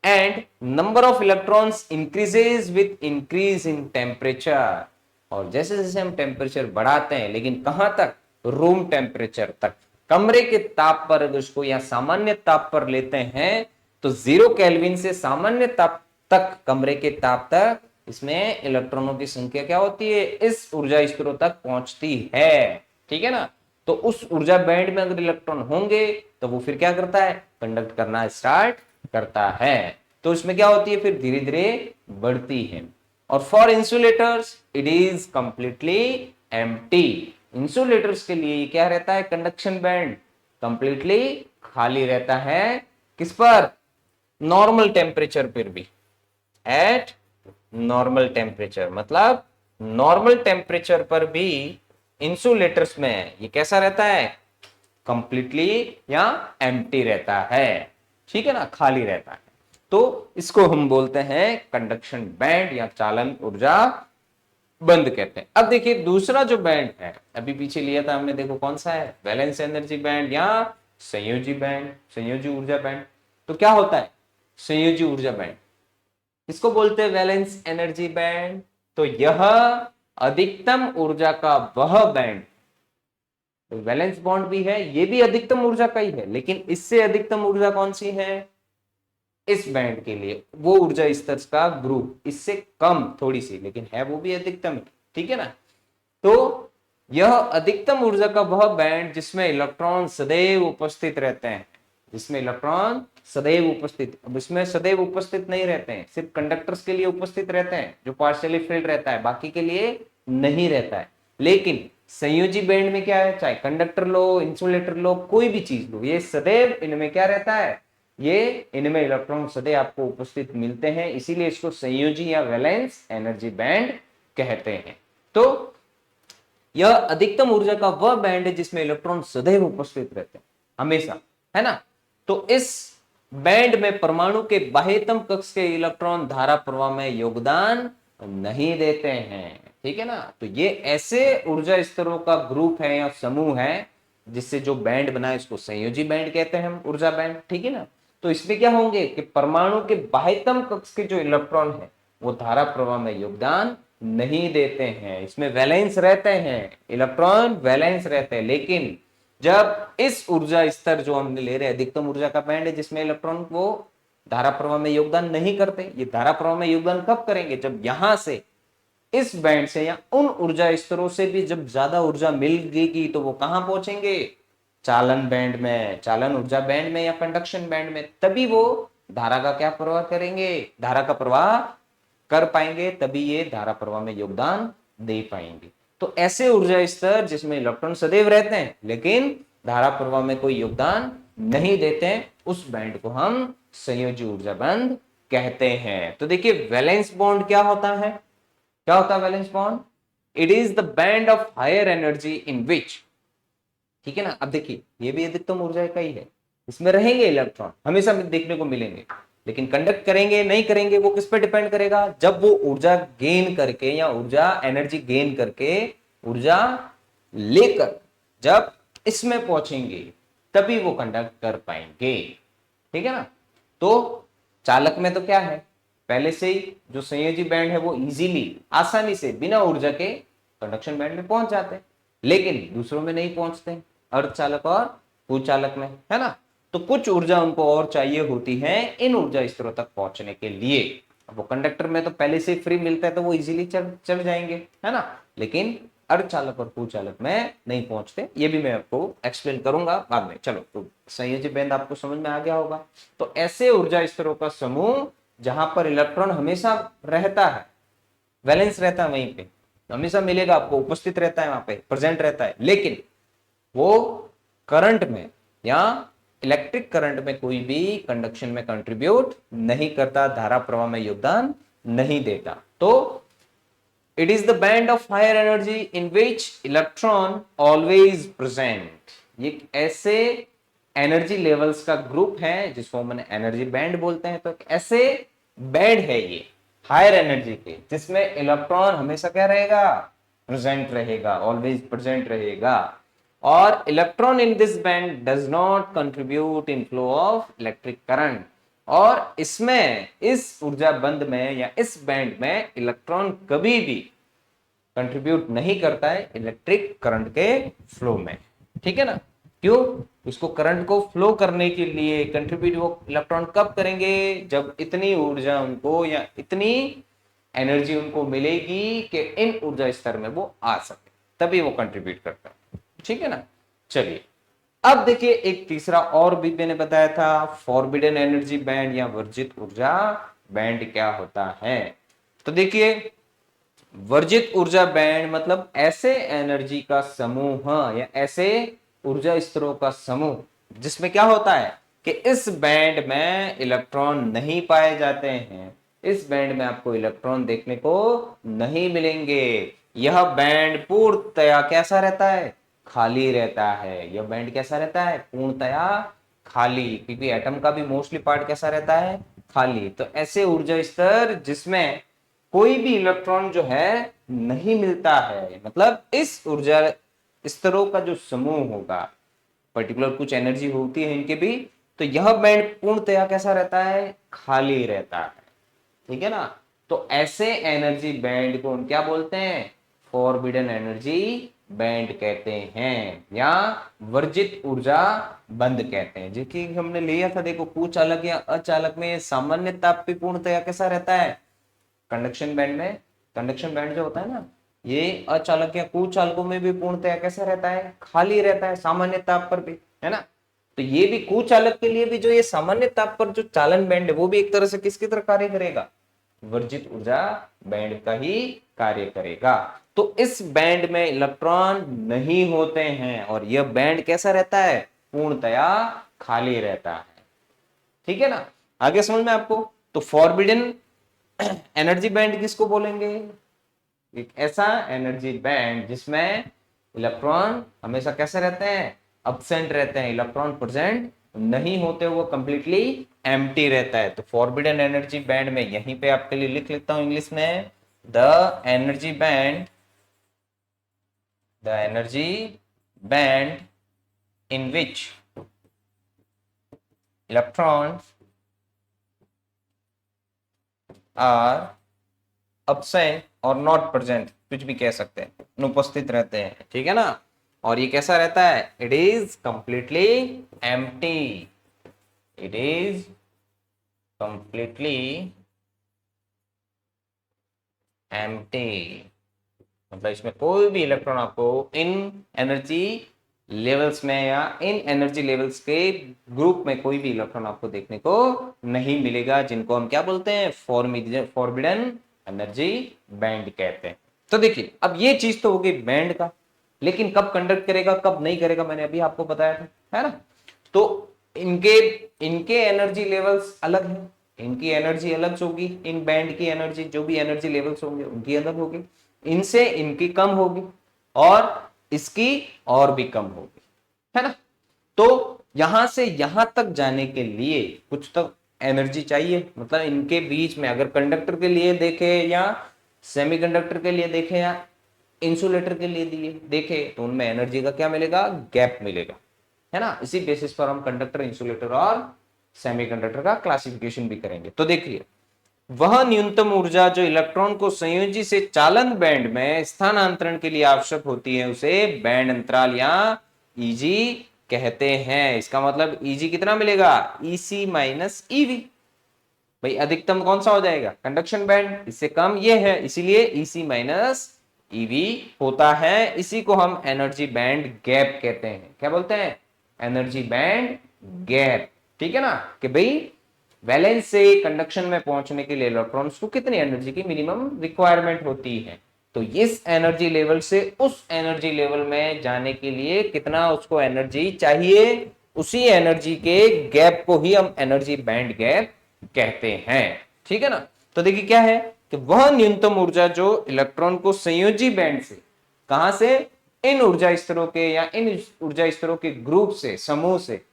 And number of electrons increases with increase in temperature, और जैसे जैसे हम टेम्परेचर बढ़ाते हैं, लेकिन कहां तक, रूम टेम्परेचर तक, कमरे के ताप पर अगर उसको या सामान्य ताप पर लेते हैं तो 0 केल्विन से सामान्य ताप तक, कमरे के ताप तक, इसमें इलेक्ट्रॉनों की संख्या क्या होती है, इस ऊर्जा स्तरों तक पहुंचती है। ठीक है ना। तो उस ऊर्जा बैंड में अगर इलेक्ट्रॉन होंगे तो वो फिर क्या करता है, कंडक्ट करना स्टार्ट करता है। तो इसमें क्या होती है, फिर धीरे धीरे बढ़ती है। और for insulators it is completely empty, insulators के लिए क्या रहता है, कंडक्शन बैंड कंप्लीटली खाली रहता है। किस पर, नॉर्मल टेम्परेचर पर भी, एट नॉर्मल टेम्परेचर, मतलब नॉर्मल टेम्परेचर पर भी इंसुलेटर्स में ये कैसा रहता है, कंप्लीटली या एम्प्टी रहता है। ठीक है ना, खाली रहता है। तो इसको हम बोलते हैं कंडक्शन बैंड या चालन ऊर्जा बंद कहते हैं। अब देखिए दूसरा जो बैंड है, अभी पीछे लिया था हमने, देखो कौन सा है, बैलेंस एनर्जी बैंड या संयोजी बैंड, संयोजी ऊर्जा बैंड। तो क्या होता है संयोजी ऊर्जा बैंड, इसको बोलते हैं वैलेंस एनर्जी बैंड। तो यह अधिकतम ऊर्जा का वह बैंड, तो वैलेंस बॉन्ड भी है, ये भी अधिकतम ऊर्जा का ही है, लेकिन इससे अधिकतम ऊर्जा कौन सी है, इस बैंड के लिए वो ऊर्जा स्तर का ग्रुप, इससे कम थोड़ी सी, लेकिन है वो भी अधिकतम। ठीक है ना। तो यह अधिकतम ऊर्जा का वह बैंड जिसमें इलेक्ट्रॉन सदैव उपस्थित रहते हैं, जिसमें इलेक्ट्रॉन सदैव उपस्थित, अब इसमें सदैव उपस्थित नहीं रहते हैं, सिर्फ कंडक्टर्स के लिए उपस्थित रहते हैं जो पार्शियली फिल्ड रहता है, बाकी के लिए नहीं रहता है। लेकिन संयोजी बैंड में क्या है, चाहे कंडक्टर लो, इंसुलेटर लो, कोई भी चीज लो, ये सदैव इनमें क्या रहता है, ये इनमें इलेक्ट्रॉन सदैव आपको उपस्थित मिलते हैं, इसीलिए इसको संयोजी या वैलेंस एनर्जी बैंड कहते हैं। तो यह अधिकतम ऊर्जा का वह बैंड है जिसमें इलेक्ट्रॉन सदैव उपस्थित रहते हैं, हमेशा, है ना। तो इस बैंड में परमाणु के बाह्यतम कक्ष के इलेक्ट्रॉन धारा प्रवाह में योगदान नहीं देते हैं, ठीक है ना। तो ये ऐसे ऊर्जा स्तरों का ग्रुप है या समूह है जिससे जो बैंड बना है इसको संयोजी बैंड कहते हैं हम, ऊर्जा बैंड, ठीक है ना। तो इसमें क्या होंगे कि परमाणु के बाह्यतम कक्ष के जो इलेक्ट्रॉन है वो धारा प्रवाह में योगदान नहीं देते हैं, इसमें वैलेंस रहते हैं, इलेक्ट्रॉन वैलेंस रहते हैं। लेकिन जब इस ऊर्जा स्तर जो हम ले रहे हैं, अधिकतम ऊर्जा का बैंड है जिसमें इलेक्ट्रॉन वो धारा प्रवाह में योगदान नहीं करते, ये धारा प्रवाह में योगदान कब करेंगे, जब यहां से इस बैंड से या उन ऊर्जा स्तरों से भी जब ज्यादा ऊर्जा मिल गई तो वो कहां पहुंचेंगे, चालन बैंड में, चालन ऊर्जा बैंड में या कंडक्शन बैंड में, तभी वो धारा का क्या प्रवाह करेंगे, धारा का प्रवाह कर पाएंगे, तभी ये धारा प्रवाह में योगदान दे पाएंगे। तो ऐसे ऊर्जा स्तर जिसमें इलेक्ट्रॉन सदैव रहते हैं लेकिन धारा प्रवाह में कोई योगदान नहीं देते हैं, उस बैंड को हम संयोजी ऊर्जा बंध कहते हैं। तो देखिए वैलेंस बॉन्ड क्या होता है, क्या होता है valence bond, it is the band of higher energy in which, ठीक है ना। अब देखिए ये भी अधिकतम ऊर्जा का ही है, इसमें रहेंगे इलेक्ट्रॉन, हमेशा देखने को मिलेंगे, लेकिन कंडक्ट करेंगे नहीं करेंगे वो किस पे डिपेंड करेगा, जब वो ऊर्जा गेन करके या ऊर्जा एनर्जी गेन करके ऊर्जा लेकर जब इसमें पहुंचेंगे तभी वो कंडक्ट कर पाएंगे, ठीक है ना। तो चालक में तो क्या है, पहले से ही जो संयोजी बैंड है वो इजीली आसानी से बिना ऊर्जा के कंडक्शन बैंड में पहुंच जाते हैं, लेकिन दूसरों में नहीं पहुंचते, अर्धचालक और भूचालक में, है ना। तो कुछ ऊर्जा उनको और चाहिए होती है इन ऊर्जा स्तरों तक पहुंचने के लिए। अब वो कंडक्टर में तो पहले से फ्री मिलता है तो वो इजीली चल जाएंगे, है ना, लेकिन अर्धचालक और भूचालक में नहीं पहुंचते, ये भी मैं आपको एक्सप्लेन करूंगा बाद में। चलो तो संयोजी बैंड आपको समझ में आ गया होगा। तो ऐसे ऊर्जा स्तरों का समूह जहां पर इलेक्ट्रॉन हमेशा रहता है, वैलेंस रहता है, वहीं पे हमेशा मिलेगा आपको, उपस्थित रहता है, वहां पे प्रेजेंट रहता है, लेकिन वो करंट में या इलेक्ट्रिक करंट में कोई भी कंडक्शन में कंट्रीब्यूट नहीं करता, धारा प्रवाह में योगदान नहीं देता। तो it is the band of higher energy in which electron always present, ये ऐसे एनर्जी लेवल्स का ग्रुप है जिसको हम एनर्जी बैंड बोलते हैं। तो ऐसे बैंड है ये हायर एनर्जी के जिसमें इलेक्ट्रॉन हमेशा क्या रहेगा, प्रेजेंट रहेगा, ऑलवेज प्रेजेंट रहेगा, और electron in this band does not contribute in flow of electric current, और इसमें इस ऊर्जा बंध में या इस बैंड में इलेक्ट्रॉन कभी भी कंट्रीब्यूट नहीं करता है इलेक्ट्रिक करंट के फ्लो में, ठीक है ना। क्यों, उसको करंट को फ्लो करने के लिए कंट्रीब्यूट वो इलेक्ट्रॉन कब करेंगे, जब इतनी ऊर्जा उनको या इतनी एनर्जी उनको मिलेगी कि इन ऊर्जा स्तर में वो आ सके, तभी वो कंट्रीब्यूट करता है, ठीक है ना। चलिए अब देखिए एक तीसरा और भी मैंने बताया था, फॉरबिडन एनर्जी बैंड या वर्जित ऊर्जा बैंड क्या होता है। तो देखिए वर्जित ऊर्जा बैंड मतलब ऐसे एनर्जी का समूह या ऐसे ऊर्जा स्तरों का समूह जिसमें क्या होता है कि इस बैंड में इलेक्ट्रॉन नहीं पाए जाते हैं, इस बैंड में आपको इलेक्ट्रॉन देखने को नहीं मिलेंगे, यह बैंड पूर्णतया कैसा रहता है, खाली रहता है। यह बैंड कैसा रहता है, पूर्णतया खाली, क्योंकि एटम का भी मोस्टली पार्ट कैसा रहता है, खाली। तो ऐसे ऊर्जा स्तर जिसमें कोई भी इलेक्ट्रॉन जो है नहीं मिलता है, मतलब इस ऊर्जा स्तरों का जो समूह होगा, पर्टिकुलर कुछ एनर्जी होती है इनके भी, तो यह बैंड पूर्णतया कैसा रहता है, खाली रहता है, ठीक है ना। तो ऐसे एनर्जी बैंड को हम क्या बोलते हैं, फॉरबिडन एनर्जी बैंड कहते हैं या वर्जित ऊर्जा बंद कहते हैं। जैसे हमने लिया था देखो, कुचालक या अचालक में सामान्य ताप पूर्णतया कैसा रहता है, कंडक्शन बैंड में, कंडक्शन बैंड जो होता है ना ये अचालक या कुचालकों में भी पूर्णतया कैसा रहता है, खाली रहता है, सामान्य ताप पर भी, है ना। तो ये भी कुचालक के लिए भी जो ये सामान्य ताप पर जो चालन बैंड है वो भी एक तरह से किसकी तरह कार्य करेगा, वर्जित ऊर्जा बैंड का ही कार्य करेगा। तो इस बैंड में इलेक्ट्रॉन नहीं होते हैं और यह बैंड कैसा रहता है, पूर्णतया खाली रहता है। ठीक है ना, आगे समझ में आपको। तो फॉरबिडन एनर्जी बैंड किसको बोलेंगे, एक ऐसा एनर्जी बैंड जिसमें इलेक्ट्रॉन हमेशा कैसे रहते हैं, अब्सेंट रहते हैं, इलेक्ट्रॉन प्रेजेंट नहीं होते, वो कंप्लीटली एम्प्टी रहता है। तो फॉरबिडन एनर्जी बैंड में यहीं पे आपके लिए लिख लेता हूं इंग्लिश में, the energy band, the energy band in which electrons are absent और नॉट प्रेजेंट, कुछ भी कह सकते हैं, अनुपस्थित रहते हैं। ठीक है ना, और ये कैसा रहता है, it is completely empty, it is completely empty, मतलब इसमें कोई भी इलेक्ट्रॉन आपको इन एनर्जी लेवल्स में या इन एनर्जी लेवल्स के ग्रुप में कोई भी इलेक्ट्रॉन आपको देखने को नहीं मिलेगा, जिनको हम क्या बोलते हैं, फॉरबिडन एनर्जी बैंड कहते हैं। तो देखिए अब ये चीज तो हो गई बैंड का, लेकिन कब कंडक्ट करेगा कब नहीं करेगा मैंने अभी आपको बताया था, है ना। तो इनके इनके एनर्जी लेवल्स अलग है, इनकी एनर्जी अलग होगी, इन बैंड की एनर्जी जो भी एनर्जी लेवल्स होंगे उनकी अलग होगी, इनसे इनकी कम होगी और इसकी और भी कम होगी, है ना। तो यहां से यहां तक जाने के लिए कुछ तो एनर्जी चाहिए, मतलब इनके बीच में अगर कंडक्टर के लिए देखे या सेमीकंडक्टर के लिए देखे या इंसुलेटर के लिए दिए देखे तो उनमें एनर्जी का क्या मिलेगा, गैप मिलेगा, है ना। इसी बेसिस पर हम कंडक्टर, इंसुलेटर और सेमीकंडक्टर का क्लासिफिकेशन भी करेंगे। तो देखिए वह न्यूनतम ऊर्जा जो इलेक्ट्रॉन को संयोजी से चालन बैंड में स्थानांतरण के लिए आवश्यक होती है उसे बैंड अंतराल या ईजी कहते हैं। इसका मतलब ईजी कितना मिलेगा, ईसी माइनस ईवी। भाई अधिकतम कौन सा हो जाएगा, कंडक्शन बैंड, इससे कम ये है, इसीलिए ईसी माइनस ईवी होता है। इसी को हम एनर्जी बैंड गैप कहते हैं। क्या बोलते हैं, एनर्जी बैंड गैप। ठीक है ना, कि भाई वैलेंस से कंडक्शन में पहुंचने के लिए इलेक्ट्रॉन्स को कितनी एनर्जी की मिनिमम रिक्वायरमेंट होती है। तो इस एनर्जी लेवल से उस एनर्जी लेवल में जाने के लिए कितना उसको एनर्जी चाहिए, उसी एनर्जी के गैप को ही हम एनर्जी बैंड गैप कहते हैं। ठीक है ना। तो देखिए क्या है कि वह न्यूनतम ऊर्जा जो इलेक्ट्रॉन को संयोजी बैंड से, कहां से, इन ऊर्जा स्तरों के या इन ऊर्जा स्तरों के ग्रुप से, समूह से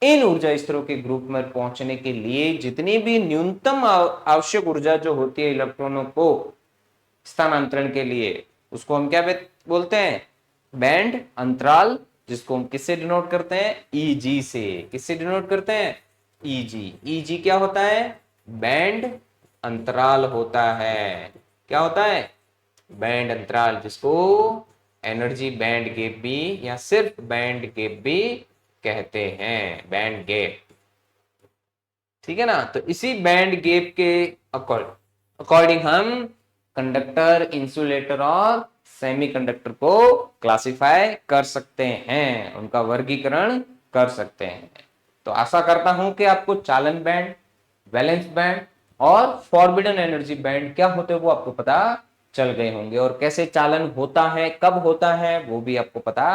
इन ऊर्जा स्तरों के ग्रुप में पहुंचने के लिए जितनी भी न्यूनतम आवश्यक ऊर्जा जो होती है इलेक्ट्रॉनों को स्थानांतरण के लिए, उसको हम क्या बोलते हैं, बैंड अंतराल, जिसको हम किससे डिनोट करते हैं, ईजी से। किससे डिनोट करते हैं, ईजी। ईजी क्या होता है, बैंड अंतराल होता है। क्या होता है, बैंड अंतराल, जिसको एनर्जी बैंड गैप भी या सिर्फ बैंड गैप भी कहते हैं, बैंड गैप। ठीक है ना। तो इसी बैंड गैप के अकॉर्डिंग हम कंडक्टर, इंसुलेटर और सेमीकंडक्टर को क्लासिफाई कर सकते हैं, उनका वर्गीकरण कर सकते हैं। तो आशा करता हूं कि आपको चालन बैंड, वैलेंस बैंड और फॉरबिडन एनर्जी बैंड क्या होते हैं वो आपको पता चल गए होंगे, और कैसे चालन होता है, कब होता है, वो भी आपको पता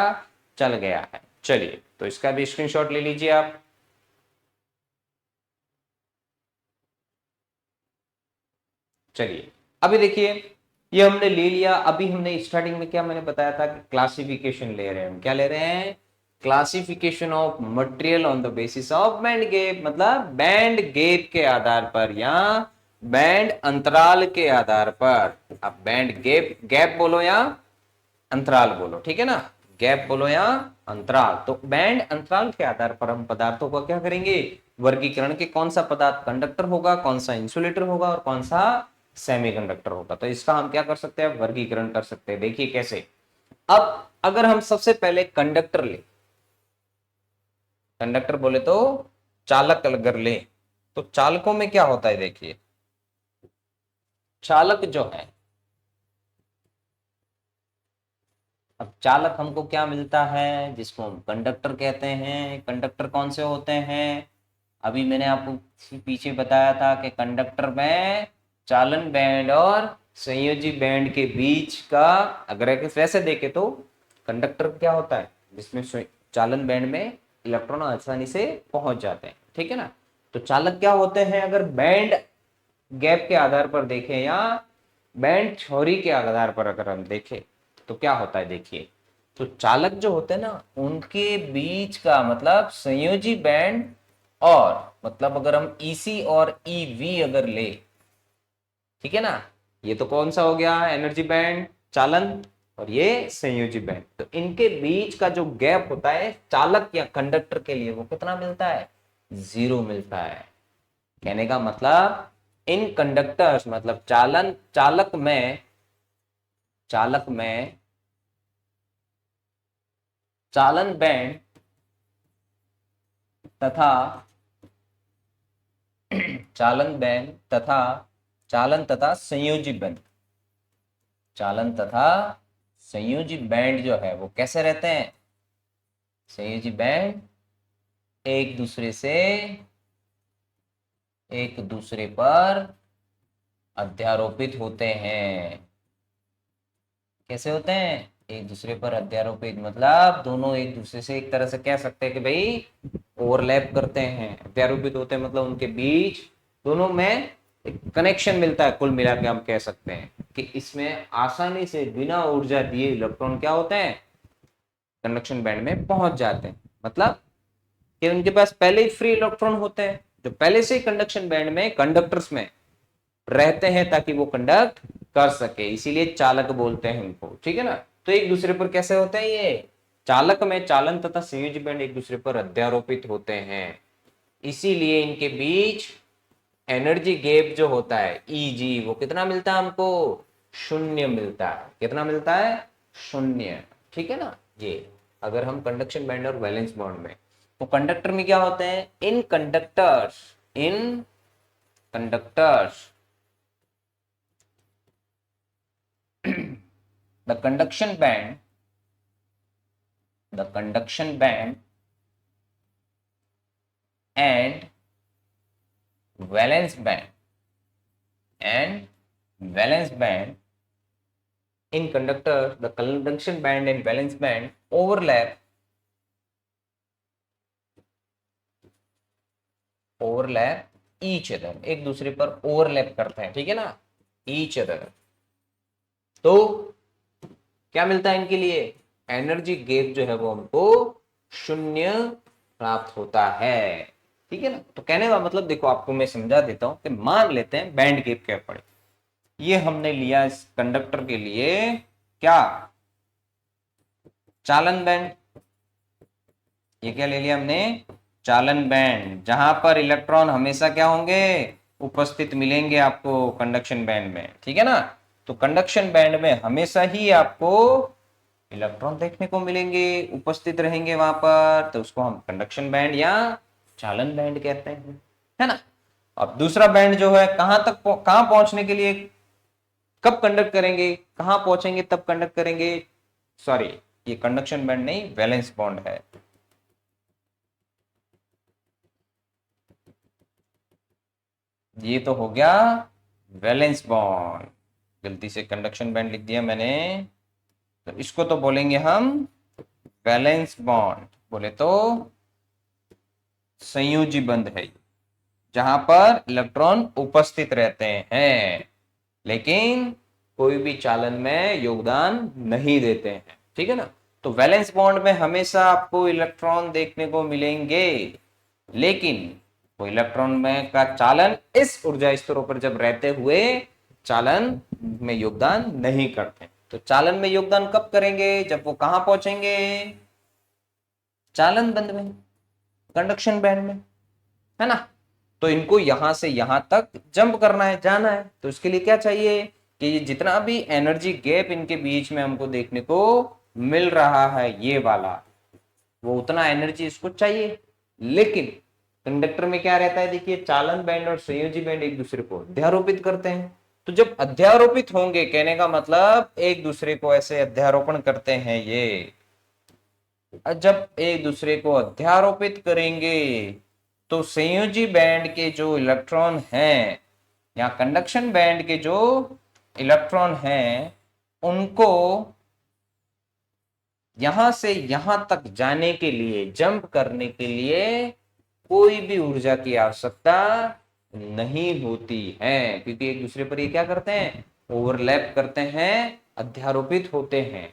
चल गया है। चलिए तो इसका भी स्क्रीनशॉट ले लीजिए आप। चलिए अभी देखिए ये हमने ले लिया। अभी हमने स्टार्टिंग में क्या मैंने बताया था कि क्लासिफिकेशन ले रहे हैं हम। क्या ले रहे हैं, classification of material on the basis of band gap, मतलब बैंड गैप के आधार पर या बैंड अंतराल के आधार पर। अब बैंड गैप, गैप बोलो या अंतराल बोलो, ठीक है ना, गैप बोलो या अंतराल। तो बैंड अंतराल के आधार पर हम पदार्थों का क्या करेंगे, वर्गीकरण के कौन सा पदार्थ कंडक्टर होगा, कौन सा इंसुलेटर होगा और कौन सा सेमीकंडक्टर होगा। तो इसका हम क्या कर सकते हैं, वर्गीकरण कर सकते हैं। देखिए कैसे। अब अगर हम सबसे पहले कंडक्टर ले, कंडक्टर बोले तो चालक अगर ले, तो चालकों में क्या होता है, देखिए चालक जो है अब चालक हमको क्या मिलता है, जिसको हम कंडक्टर कहते हैं। कंडक्टर कौन से होते हैं, अभी मैंने आपको पीछे बताया था कि कंडक्टर में चालन बैंड और संयोजी बैंड के बीच का, अगर वैसे देखे तो कंडक्टर क्या होता है, जिसमें चालन बैंड में इलेक्ट्रॉन आसानी से पहुंच जाते हैं, ठीक है ना। तो चालक क्या होते हैं, अगर बैंड गैप के आधार पर देखें या बैंड थ्योरी के आधार पर अगर हम देखें तो क्या होता है, देखिए। तो चालक जो होते हैं ना, उनके बीच का मतलब संयोजी बैंड, और मतलब अगर हम ईसी और ईवी अगर ले, ठीक है ना, ये तो कौन सा हो गया, एनर्जी बैंड चालन, और ये संयोजी बैंड। तो इनके बीच का जो गैप होता है चालक या कंडक्टर के लिए, वो कितना मिलता है, 0 मिलता है। कहने का मतलब इन कंडक्टर्स, मतलब चालक में चालन बैंड तथा चालन बैंड तथा चालन तथा संयोजी बैंड, चालन तथा संयोजी बैंड जो है वो कैसे रहते हैं, संयोजी बैंड एक दूसरे पर अध्यारोपित होते हैं। कैसे होते हैं, एक दूसरे पर अध्यारोपित, मतलब दोनों एक दूसरे से एक तरह से कह सकते हैं कि भाई ओवरलैप करते हैं। अध्यारोपित होते हैं मतलब उनके बीच दोनों में एक कनेक्शन मिलता है। कुल मिला के हम कह सकते हैं कि इसमें आसानी से बिना ऊर्जा दिए इलेक्ट्रॉन क्या होते हैं, कंडक्शन बैंड में पहुंच जाते हैं। मतलब कि उनके पास पहले ही फ्री इलेक्ट्रॉन होते हैं जो पहले से ही कंडक्शन बैंड में कंडक्टर्स में रहते हैं, ताकि वो कंडक्ट कर सके, इसीलिए चालक बोलते हैं उनको, ठीक है ना। तो एक दूसरे पर कैसे होते हैं, ये चालक में चालन तथा संयोजी बैंड एक दूसरे पर अध्यारोपित होते हैं, इसीलिए इनके बीच एनर्जी गैप जो होता है ईजी, वो कितना मिलता है हमको, 0 मिलता है। कितना मिलता है, 0, ठीक है ना। ये अगर हम कंडक्शन बैंड और वैलेंस बॉन्ड में, तो कंडक्टर में क्या होते हैं, इन conductors the conduction band and valence band in conductor, the conduction band and valence band overlap each other, एक दूसरे पर ओवरलैप करते हैं, ठीक है ना, each other। तो क्या मिलता है इनके लिए, एनर्जी गैप जो है वो हमको 0 प्राप्त होता है, ठीक है ना। तो कहने का मतलब देखो, आपको मैं समझा देता हूं कि मान लेते हैं बैंड गैप क्या पड़े, ये हमने लिया इस कंडक्टर के लिए क्या, चालन बैंड। ये क्या ले लिया हमने, चालन बैंड, जहां पर इलेक्ट्रॉन हमेशा क्या होंगे, उपस्थित मिलेंगे आपको कंडक्शन बैंड में, ठीक है ना। तो कंडक्शन बैंड में हमेशा ही आपको इलेक्ट्रॉन देखने को मिलेंगे, उपस्थित रहेंगे वहां पर, तो उसको हम कंडक्शन बैंड या चालन बैंड कहते हैं, है ना। अब दूसरा बैंड जो है, कहां पहुंचने के लिए, कब कंडक्ट करेंगे, कहां पहुंचेंगे तब कंडक्ट करेंगे, सॉरी ये कंडक्शन बैंड नहीं, वैलेंस बॉन्ड है। ये तो हो गया वैलेंस बॉन्ड, गलती से कंडक्शन बैंड लिख दिया मैंने, तो इसको तो बोलेंगे हम वैलेंस बॉन्ड, बोले तो संयोजी बंध है, जहां पर इलेक्ट्रॉन उपस्थित रहते हैं लेकिन कोई भी चालन में योगदान नहीं देते हैं, ठीक है ना। तो वैलेंस बॉन्ड में हमेशा आपको इलेक्ट्रॉन देखने को मिलेंगे, लेकिन वो इलेक्ट्रॉन में का चालन इस ऊर्जा स्तरों पर जब रहते हुए चालन में योगदान नहीं करते। तो चालन में योगदान कब करेंगे, जब वो कहां पहुंचेंगे, चालन बंध में, कंडक्शन बैंड में, है ना। तो इनको यहां से यहां तक जंप करना है, जाना है, तो इसके लिए क्या चाहिए कि ये जितना भी एनर्जी गैप इनके बीच में हमको देखने को मिल रहा है ये वाला, वो उतना एनर्जी इसको चाहिए। लेकिन कंडक्टर में क्या रहता है, देखिए चालन बैंड और संयोजी बैंड एक दूसरे को अध्यारोपित करते हैं, तो जब अध्यारोपित होंगे, कहने का मतलब एक दूसरे को ऐसे अध्यारोपण करते हैं ये, जब एक दूसरे को अध्यारोपित करेंगे तो संयोजी बैंड के जो इलेक्ट्रॉन हैं या कंडक्शन बैंड के जो इलेक्ट्रॉन हैं उनको यहां से यहां तक जाने के लिए, जंप करने के लिए कोई भी ऊर्जा की आवश्यकता नहीं होती है, क्योंकि एक दूसरे पर ये क्या करते हैं, ओवरलैप करते हैं, अध्यारोपित होते हैं।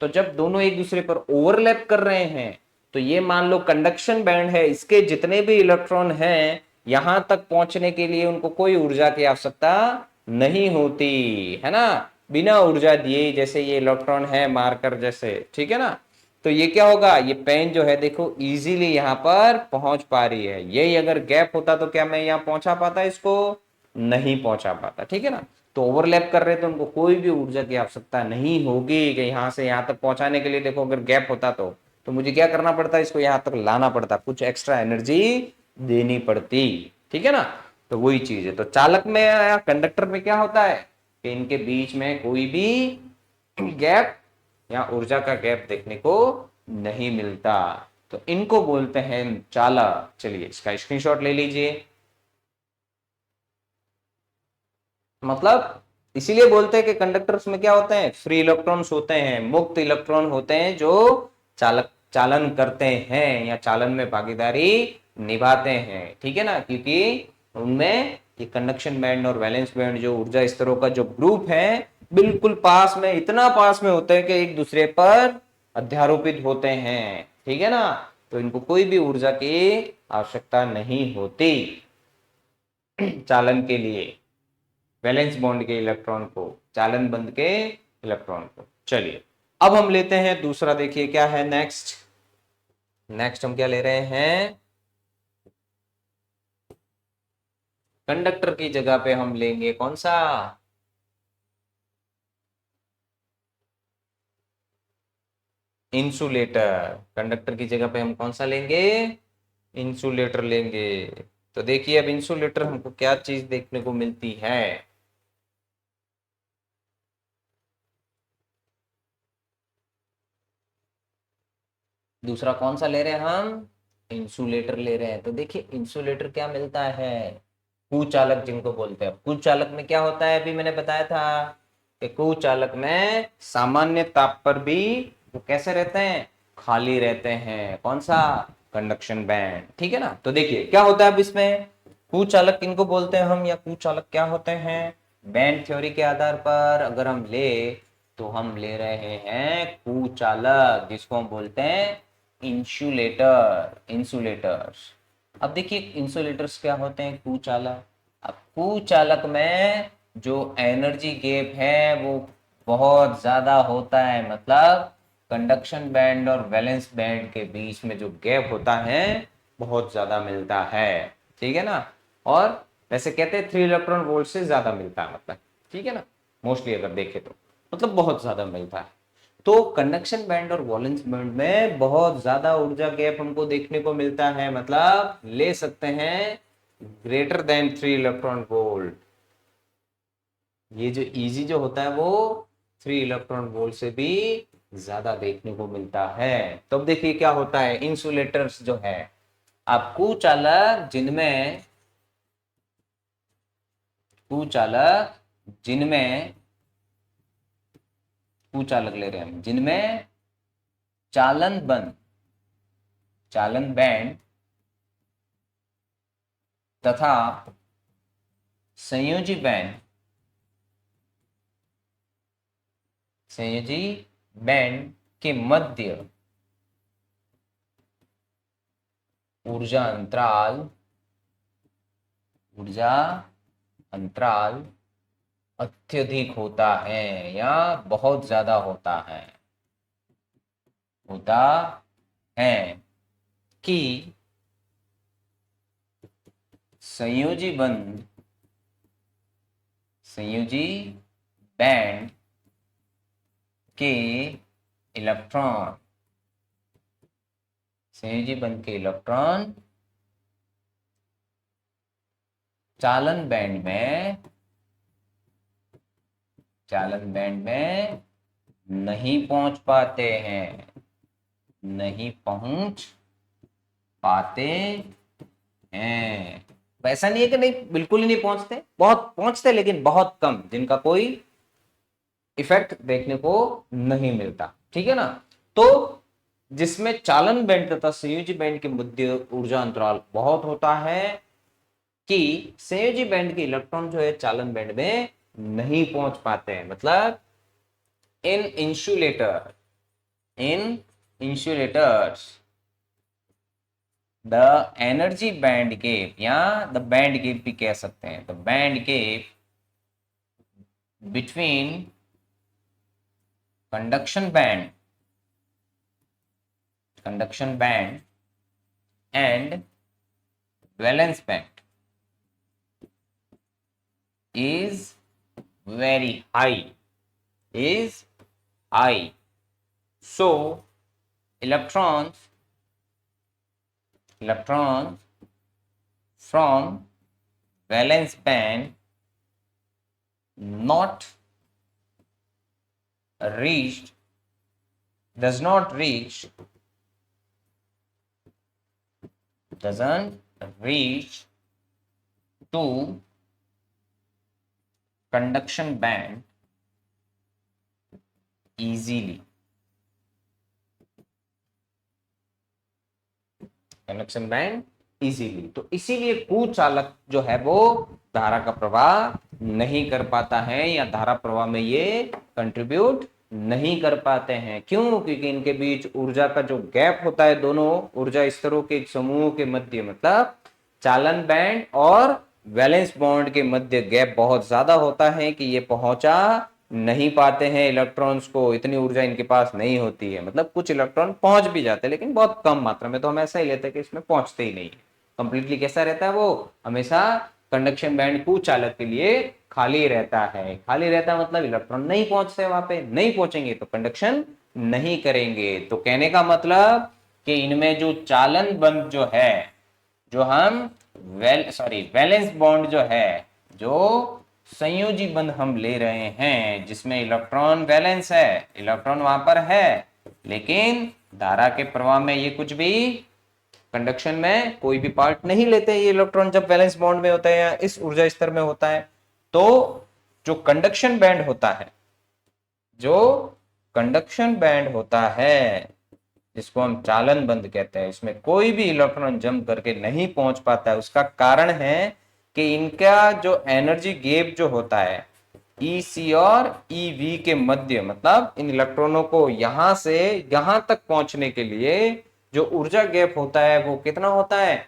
तो जब दोनों एक दूसरे पर ओवरलैप कर रहे हैं तो ये मान लो कंडक्शन बैंड है, इसके जितने भी इलेक्ट्रॉन हैं यहां तक पहुंचने के लिए उनको कोई ऊर्जा की आवश्यकता नहीं होती है ना, बिना ऊर्जा दिए, जैसे ये इलेक्ट्रॉन है मार्कर जैसे, ठीक है ना। तो ये क्या होगा, ये पेन जो है देखो इजीली यहाँ पर पहुंच पा रही है, यही अगर गैप होता तो क्या मैं यहाँ पहुंचा पाता, इसको नहीं पहुंचा पाता, ठीक है ना। तो ओवरलैप कर रहे तो उनको कोई भी ऊर्जा की आवश्यकता नहीं होगी कि यहाँ से यहाँ तक पहुंचाने के लिए, देखो अगर गैप होता तो मुझे क्या करना पड़ता, इसको यहाँ तक लाना पड़ता, कुछ एक्स्ट्रा एनर्जी देनी पड़ती, ठीक है ना। तो वही चीज है। तो चालक में या कंडक्टर में क्या होता है कि इनके बीच में कोई भी गैप या ऊर्जा का गैप देखने को नहीं मिलता, तो इनको बोलते हैं चालक। चलिए इसका स्क्रीनशॉट ले लीजिए। मतलब इसीलिए बोलते हैं कि कंडक्टर्स में क्या होते हैं, फ्री इलेक्ट्रॉन्स होते हैं, मुक्त इलेक्ट्रॉन होते हैं जो चालन करते हैं या चालन में भागीदारी निभाते हैं, ठीक है ना। क्योंकि उनमें ये कंडक्शन बैंड और वैलेंस बैंड जो ऊर्जा स्तरों का जो ग्रुप है बिल्कुल पास में, इतना पास में होते हैं कि एक दूसरे पर अध्यारोपित होते हैं, ठीक है ना। तो इनको कोई भी ऊर्जा की आवश्यकता नहीं होती चालन के लिए, वैलेंस बॉन्ड के इलेक्ट्रॉन को, चालन बंद के इलेक्ट्रॉन को। चलिए अब हम लेते हैं दूसरा, देखिए क्या है नेक्स्ट। नेक्स्ट हम क्या ले रहे हैं, कंडक्टर की जगह पे हम लेंगे कौन सा, इंसुलेटर। कंडक्टर की जगह पे हम कौन सा लेंगे, इंसुलेटर लेंगे। तो देखिए अब इंसुलेटर हमको क्या चीज देखने को मिलती है, दूसरा कौन सा ले रहे हैं हम, इंसुलेटर ले रहे हैं। तो देखिए इंसुलेटर क्या मिलता है, कुचालक जिनको बोलते हैं। कुचालक में क्या होता है, अभी मैंने बताया था कि कुचालक में सामान्य ताप पर भी वो कैसे रहते हैं, खाली रहते हैं, कौन सा, कंडक्शन बैंड, ठीक है ना। तो देखिए क्या होता है अब इसमें, कुचालक किनको बोलते हैं हम, या कुचालक क्या होते हैं, बैंड थ्योरी के आधार पर अगर हम ले तो हम ले रहे हैं कुचालक, जिसको हम बोलते हैं इंसुलेटर, इंसुलेटर्स। अब देखिए इंसुलेटर्स क्या होते हैं, कुचालक। अब कुचालक में जो एनर्जी गैप है वो बहुत ज्यादा होता है, मतलब कंडक्शन बैंड और वैलेंस बैंड के बीच में जो गैप होता है बहुत ज्यादा मिलता है, ठीक है ना। और वैसे कहते हैं 3 इलेक्ट्रॉन वोल्ट से ज्यादा मिलता है, मतलब ठीक है ना, मोस्टली अगर देखे तो मतलब बहुत ज्यादा मिलता है। तो कंडक्शन बैंड और वैलेंस बैंड में बहुत ज्यादा ऊर्जा गैप हमको देखने को मिलता है, मतलब ले सकते हैं ग्रेटर देन 3 इलेक्ट्रॉन वोल्ट। ये जो इजी जो होता है वो 3 इलेक्ट्रॉन वोल्ट से भी ज्यादा देखने को मिलता है। तो अब देखिए क्या होता है, इंसुलेटर्स जो है आपको चालक जिनमें, कुचालक जिनमें, कुचालक ले रहे हैं हम जिनमें चालन बंद, चालन बैंड तथा संयोजी बैंड, संयोजी बैंड के मध्य ऊर्जा अंतराल, ऊर्जा अंतराल अत्यधिक होता है या बहुत ज्यादा होता है, होता है कि संयोजी बंद, संयोजी बैंड के इलेक्ट्रॉन, संयोजी बंद के इलेक्ट्रॉन चालन बैंड में चालन बैंड में नहीं पहुंच पाते हैं, नहीं पहुंच पाते हैं। वैसा नहीं है कि नहीं, बिल्कुल ही नहीं पहुंचते, बहुत पहुंचते लेकिन बहुत कम, जिनका कोई इफेक्ट देखने को नहीं मिलता। ठीक है ना। तो जिसमें चालन बैंड तथा संयोजी बैंड के मध्य ऊर्जा अंतराल बहुत होता है, कि संयोजी बैंड के इलेक्ट्रॉन जो है चालन बैंड में नहीं पहुंच पाते हैं। मतलब in insulators the energy band gap, या द बैंड गैप भी कह सकते हैं, the band gap between conduction band and valence band is very high. So electrons from valence band doesn't reach to conduction band easily. Conduction band easily, तो इसीलिए कुचालक जो है वो धारा का प्रवाह नहीं कर पाता है, या धारा प्रवाह में ये कंट्रीब्यूट नहीं कर पाते हैं। क्यों? क्योंकि इनके बीच ऊर्जा का जो गैप होता है दोनों ऊर्जा स्तरों के समूहों के मध्य, मतलब चालन बैंड और वैलेंस बॉन्ड के मध्य गैप बहुत ज्यादा होता है, कि ये पहुंचा नहीं पाते हैं इलेक्ट्रॉन्स को, इतनी ऊर्जा इनके पास नहीं होती है। मतलब कुछ इलेक्ट्रॉन पहुंच भी जाते हैं लेकिन बहुत कम मात्रा में, तो हम ऐसा ही लेते हैं कि इसमें पहुंचते ही नहीं है। कंप्लीटली कैसा रहता है वो, हमेशा कंडक्शन बैंड कुचालक के लिए खाली रहता है। खाली रहता है मतलब इलेक्ट्रॉन नहीं पहुंचते, वहां पे नहीं पहुंचेंगे तो कंडक्शन नहीं करेंगे। तो कहने का मतलब कि इनमें जो चालन बंध जो है, जो हम वैलेंस बॉन्ड जो है, जो संयोजी बंध हम ले रहे हैं, जिसमें इलेक्ट्रॉन वैलेंस है, इलेक्ट्रॉन वहां पर है, लेकिन धारा के प्रवाह में ये कुछ भी कंडक्शन में कोई भी पार्ट नहीं लेते ये इलेक्ट्रॉन, जब वैलेंस बॉन्ड में होता है या इस ऊर्जा स्तर में होता है। तो जो कंडक्शन बैंड होता है, जिसको हम चालन बंध कहते हैं, इसमें कोई भी इलेक्ट्रॉन जंप करके नहीं पहुंच पाता है। उसका कारण है कि इनका जो एनर्जी गैप जो होता है EC और EV के मध्य, मतलब इन इलेक्ट्रॉनों को यहां से यहां तक पहुंचने के लिए जो ऊर्जा गैप होता है वो कितना होता है,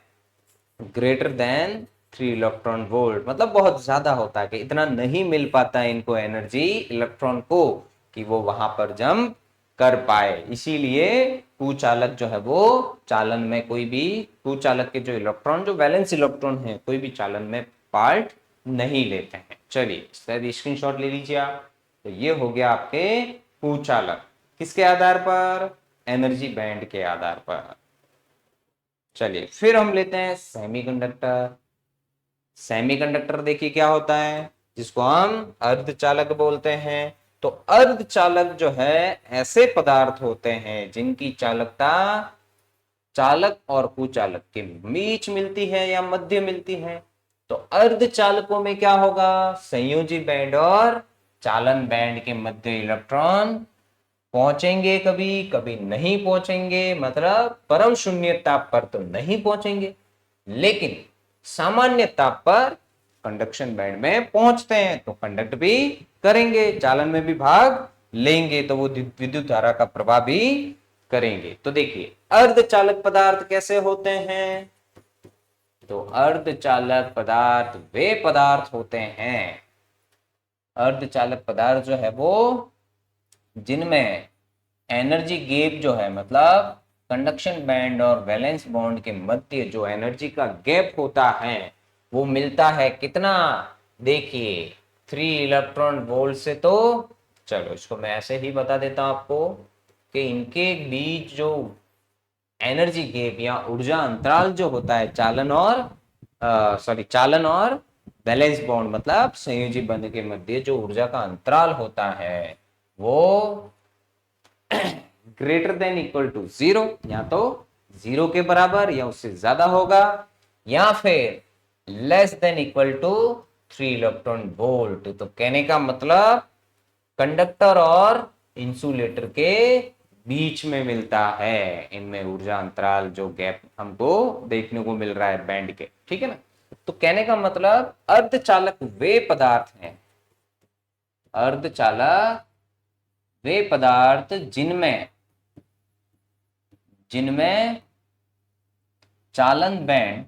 ग्रेटर देन 3 इलेक्ट्रॉन वोल्ट, मतलब बहुत ज्यादा होता है, कि इतना नहीं मिल पाता है इनको एनर्जी इलेक्ट्रॉन को कि वो वहां पर जंप कर पाए। इसीलिए कुचालक जो है वो चालन में कोई भी, कुचालक के जो इलेक्ट्रॉन, जो वैलेंस इलेक्ट्रॉन है, कोई भी चालन में पार्ट नहीं लेते हैं। चलिए स्क्रीनशॉट ले लीजिए आप। तो ये हो गया आपके कुचालक, किसके आधार पर, एनर्जी बैंड के आधार पर। चलिए फिर हम लेते हैं सेमीकंडक्टर। सेमीकंडक्टर देखिए क्या होता है, जिसको हम अर्धचालक बोलते हैं। तो अर्धचालक जो है ऐसे पदार्थ होते हैं जिनकी चालकता चालक और कुचालक के बीच मिलती है या मध्य मिलती है। तो अर्धचालकों में क्या होगा, संयोजी बैंड और चालन बैंड के मध्य इलेक्ट्रॉन पहुंचेंगे, कभी कभी नहीं पहुंचेंगे, मतलब परम शून्य ताप पर तो नहीं पहुंचेंगे, लेकिन सामान्य ताप पर कंडक्शन बैंड में पहुंचते हैं, तो कंडक्ट भी करेंगे, चालन में भी भाग लेंगे, तो वो विद्युत धारा का प्रवाह भी करेंगे। तो देखिए अर्धचालक पदार्थ कैसे होते हैं, तो अर्धचालक पदार्थ वे पदार्थ होते हैं, अर्धचालक पदार्थ जो है वो जिनमें एनर्जी गैप जो है, मतलब कंडक्शन बैंड और वैलेंस बॉन्ड के मध्य जो एनर्जी का गैप होता है वो मिलता है कितना, देखिए 3 इलेक्ट्रॉन वोल्ट से। तो चलो इसको मैं ऐसे ही बता देता हूं आपको कि इनके बीच जो एनर्जी गैप या ऊर्जा अंतराल जो होता है चालन और बैलेंस बॉन्ड मतलब संयोजी बंध के मध्य जो ऊर्जा का अंतराल होता है वो greater than equal to zero, या तो जीरो के बराबर या उससे ज्यादा होगा, या फिर less than equal to 3 electron volt. तो कहने का मतलब कंडक्टर और इंसुलेटर के बीच में मिलता है, इनमें ऊर्जा अंतराल जो गैप हमको देखने को मिल रहा है बैंड के, ठीक है ना। तो कहने का मतलब अर्धचालक वे पदार्थ हैं, अर्धचालक वे पदार्थ जिनमें जिनमें चालन बैंड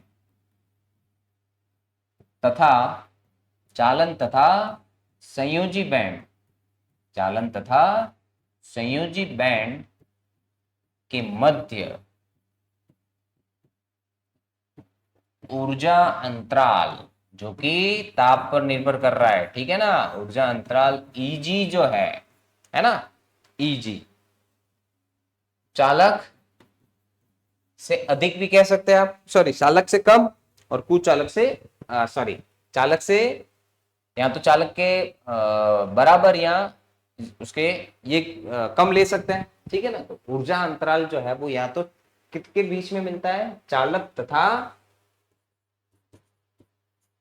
तथा चालन तथा संयोजी बैंड, चालन तथा संयोजी बैंड के मध्य ऊर्जा अंतराल जो कि ताप पर निर्भर कर रहा है, ठीक है ना, ऊर्जा अंतराल Eg जो है ना, Eg चालक से अधिक भी कह सकते हैं आप, सॉरी चालक से कम, और कुचालक से सॉरी चालक से या तो चालक के बराबर या उसके ये कम ले सकते हैं, ठीक है ना। तो ऊर्जा अंतराल जो है वो या तो किसके बीच में मिलता है, चालक तथा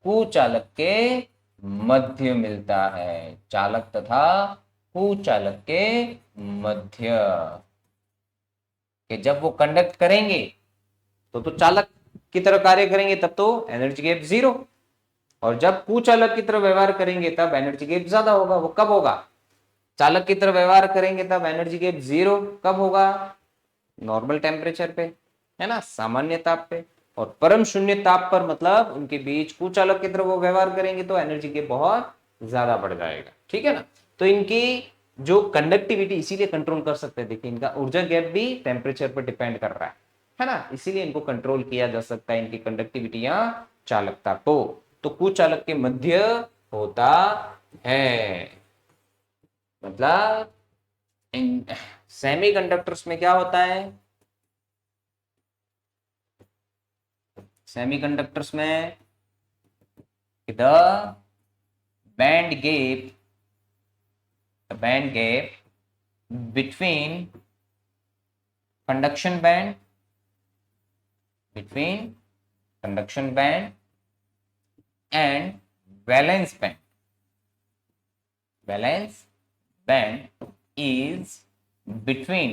कुचालक के मध्य मिलता है, चालक तथा कुचालक के मध्य। कि जब वो कंडक्ट करेंगे तो चालक की तरह कार्य करेंगे तब तो एनर्जी गैप जीरो, और जब कुचालक की तरह व्यवहार करेंगे तब एनर्जी गैप ज्यादा होगा। वो कब होगा, चालक की तरह व्यवहार करेंगे तब एनर्जी गैप जीरो कब होगा, नॉर्मल टेम्परेचर पे, है ना, सामान्य ताप पे। और परम शून्य ताप पर मतलब उनके बीच कुचालक की तरह वो व्यवहार करेंगे तो एनर्जी गैप बहुत ज्यादा बढ़ जाएगा, ठीक है ना। तो इनकी जो कंडक्टिविटी इसीलिए कंट्रोल कर सकते हैं, देखिए इनका ऊर्जा गैप भी टेम्परेचर पर डिपेंड कर रहा है ना, इसीलिए इनको कंट्रोल किया जा सकता है, इनकी कंडक्टिविटी या चालकता को। तो कुचालक के मध्य होता है, मतलब सेमीकंडक्टर्स में क्या होता है, सेमीकंडक्टर्स में the band gap between conduction band and valence band is between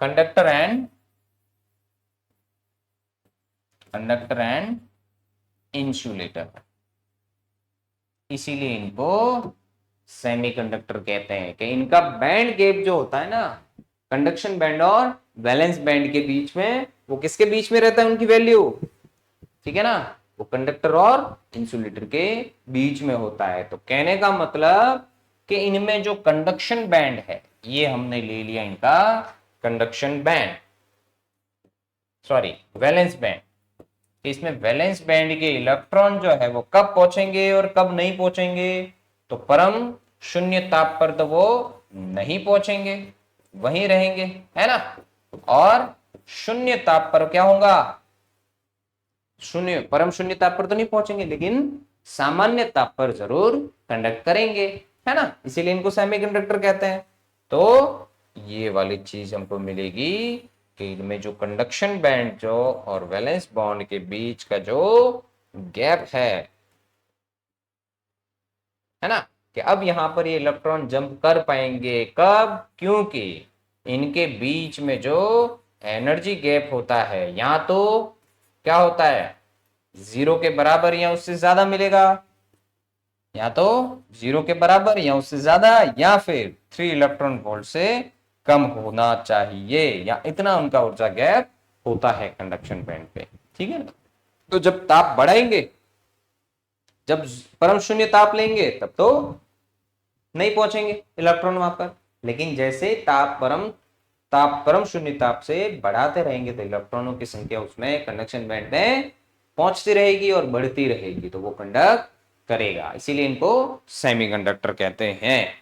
conductor and insulator, इसीलिए इनको सेमीकंडक्टर कहते हैं। कि इनका बैंड गैप जो होता है ना, कंडक्शन बैंड और वैलेंस बैंड के बीच में, वो किसके बीच में रहता है उनकी वैल्यू, ठीक है ना, वो कंडक्टर और इंसुलेटर के बीच में होता है। तो कहने का मतलब कि इनमें जो कंडक्शन बैंड है, ये हमने ले लिया इनका conduction band, sorry valence band. इसमें वैलेंस बैंड के इलेक्ट्रॉन जो है वो कब पहुंचेंगे और कब नहीं पहुंचेंगे, तो परम शून्य ताप पर तो वो नहीं पहुंचेंगे, वहीं रहेंगे, है ना। और शून्य ताप पर क्या होगा, शून्य परम शून्य ताप पर तो नहीं पहुंचेंगे, लेकिन सामान्य ताप पर जरूर कंडक्ट करेंगे, है ना, इसीलिए इनको सेमीकंडक्टर कहते हैं। तो ये वाली चीज हमको मिलेगी कि इनमें जो कंडक्शन बैंड जो और वैलेंस बॉन्ड के बीच का जो गैप है ना, कि अब यहां पर ये इलेक्ट्रॉन जंप कर पाएंगे कब, क्योंकि इनके बीच में जो एनर्जी गैप होता है या तो क्या होता है, जीरो के बराबर या उससे ज्यादा मिलेगा, या तो जीरो के बराबर या उससे ज्यादा, या फिर 3 इलेक्ट्रॉन वोल्ट से कम होना चाहिए, या इतना उनका ऊर्जा गैप होता है कंडक्शन बैंड पे, ठीक है ना। तो जब ताप बढ़ाएंगे, जब परम शून्य ताप लेंगे तब तो नहीं पहुंचेंगे इलेक्ट्रॉन वहां पर, लेकिन जैसे ताप परम शून्य ताप से बढ़ाते रहेंगे तो इलेक्ट्रॉनों की संख्या उसमें कंडक्शन बैंड में पहुंचती रहेगी और बढ़ती रहेगी, तो वो कंडक्ट करेगा, इसीलिए इनको सेमीकंडक्टर कहते हैं।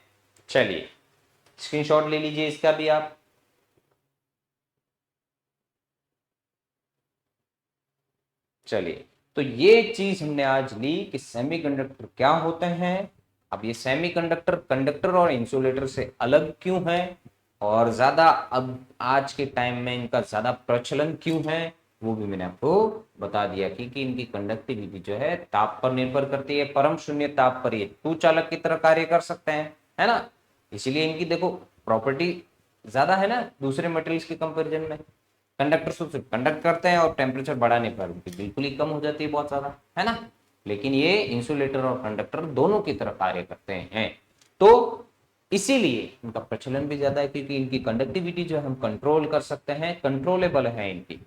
चलिए स्क्रीनशॉट ले लीजिए इसका भी आप। चलिए तो ये चीज हमने आज ली कि सेमीकंडक्टर क्या होते हैं। अब ये सेमीकंडक्टर कंडक्टर और इंसुलेटर से अलग क्यों है, और ज्यादा अब आज के टाइम में इनका ज्यादा प्रचलन क्यों है, वो भी मैंने आपको बता दिया कि इनकी कंडक्टिविटी जो है ताप पर निर्भर करती है। परम शून्य ताप पर ये तू चालक की तरह कार्य कर सकते हैं, है ना। इसीलिए इनकी देखो प्रॉपर्टी ज्यादा है ना दूसरे मटेरियल्स के कंपैरिजन में। कंडक्टर सिर्फ कंडक्ट करते हैं और टेम्परेचर बढ़ाने पर उनकी बिल्कुल ही कम हो जाती है बहुत ज्यादा, है ना। लेकिन ये इंसुलेटर और कंडक्टर दोनों की तरह कार्य करते हैं, तो इसीलिए इनका प्रचलन भी ज्यादा है, क्योंकि इनकी कंडक्टिविटी जो हम कंट्रोल कर सकते हैं, कंट्रोलेबल है इनकी,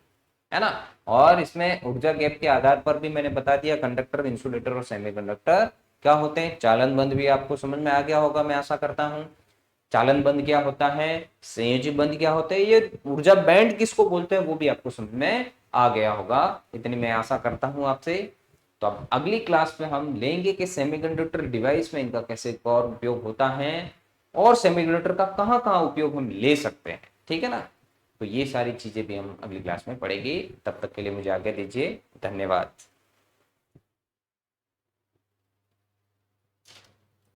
है ना। और इसमें ऊर्जा गैप के आधार पर भी मैंने बता दिया कंडक्टर, इंसुलेटर और सेमीकंडक्टर क्या होते हैं। चालन बंध भी आपको समझ में आ गया होगा, मैं आशा करता हूं। चालन बंध क्या होता है, संयोजी बंध क्या होते हैं, ये ऊर्जा बैंड किसको बोलते हैं वो भी आपको समझ में आ गया होगा, इतनी मैं आशा करता हूं आपसे। तो अब अगली क्लास में हम लेंगे कि सेमीकंडक्टर डिवाइस में इनका कैसे और उपयोग होता है, और सेमीकंडक्टर का कहाँ कहाँ उपयोग हम ले सकते हैं, ठीक है ना। तो ये सारी चीजें भी हम अगली क्लास में पढ़ेंगे। तब तक के लिए मुझे आज्ञा दीजिए, धन्यवाद।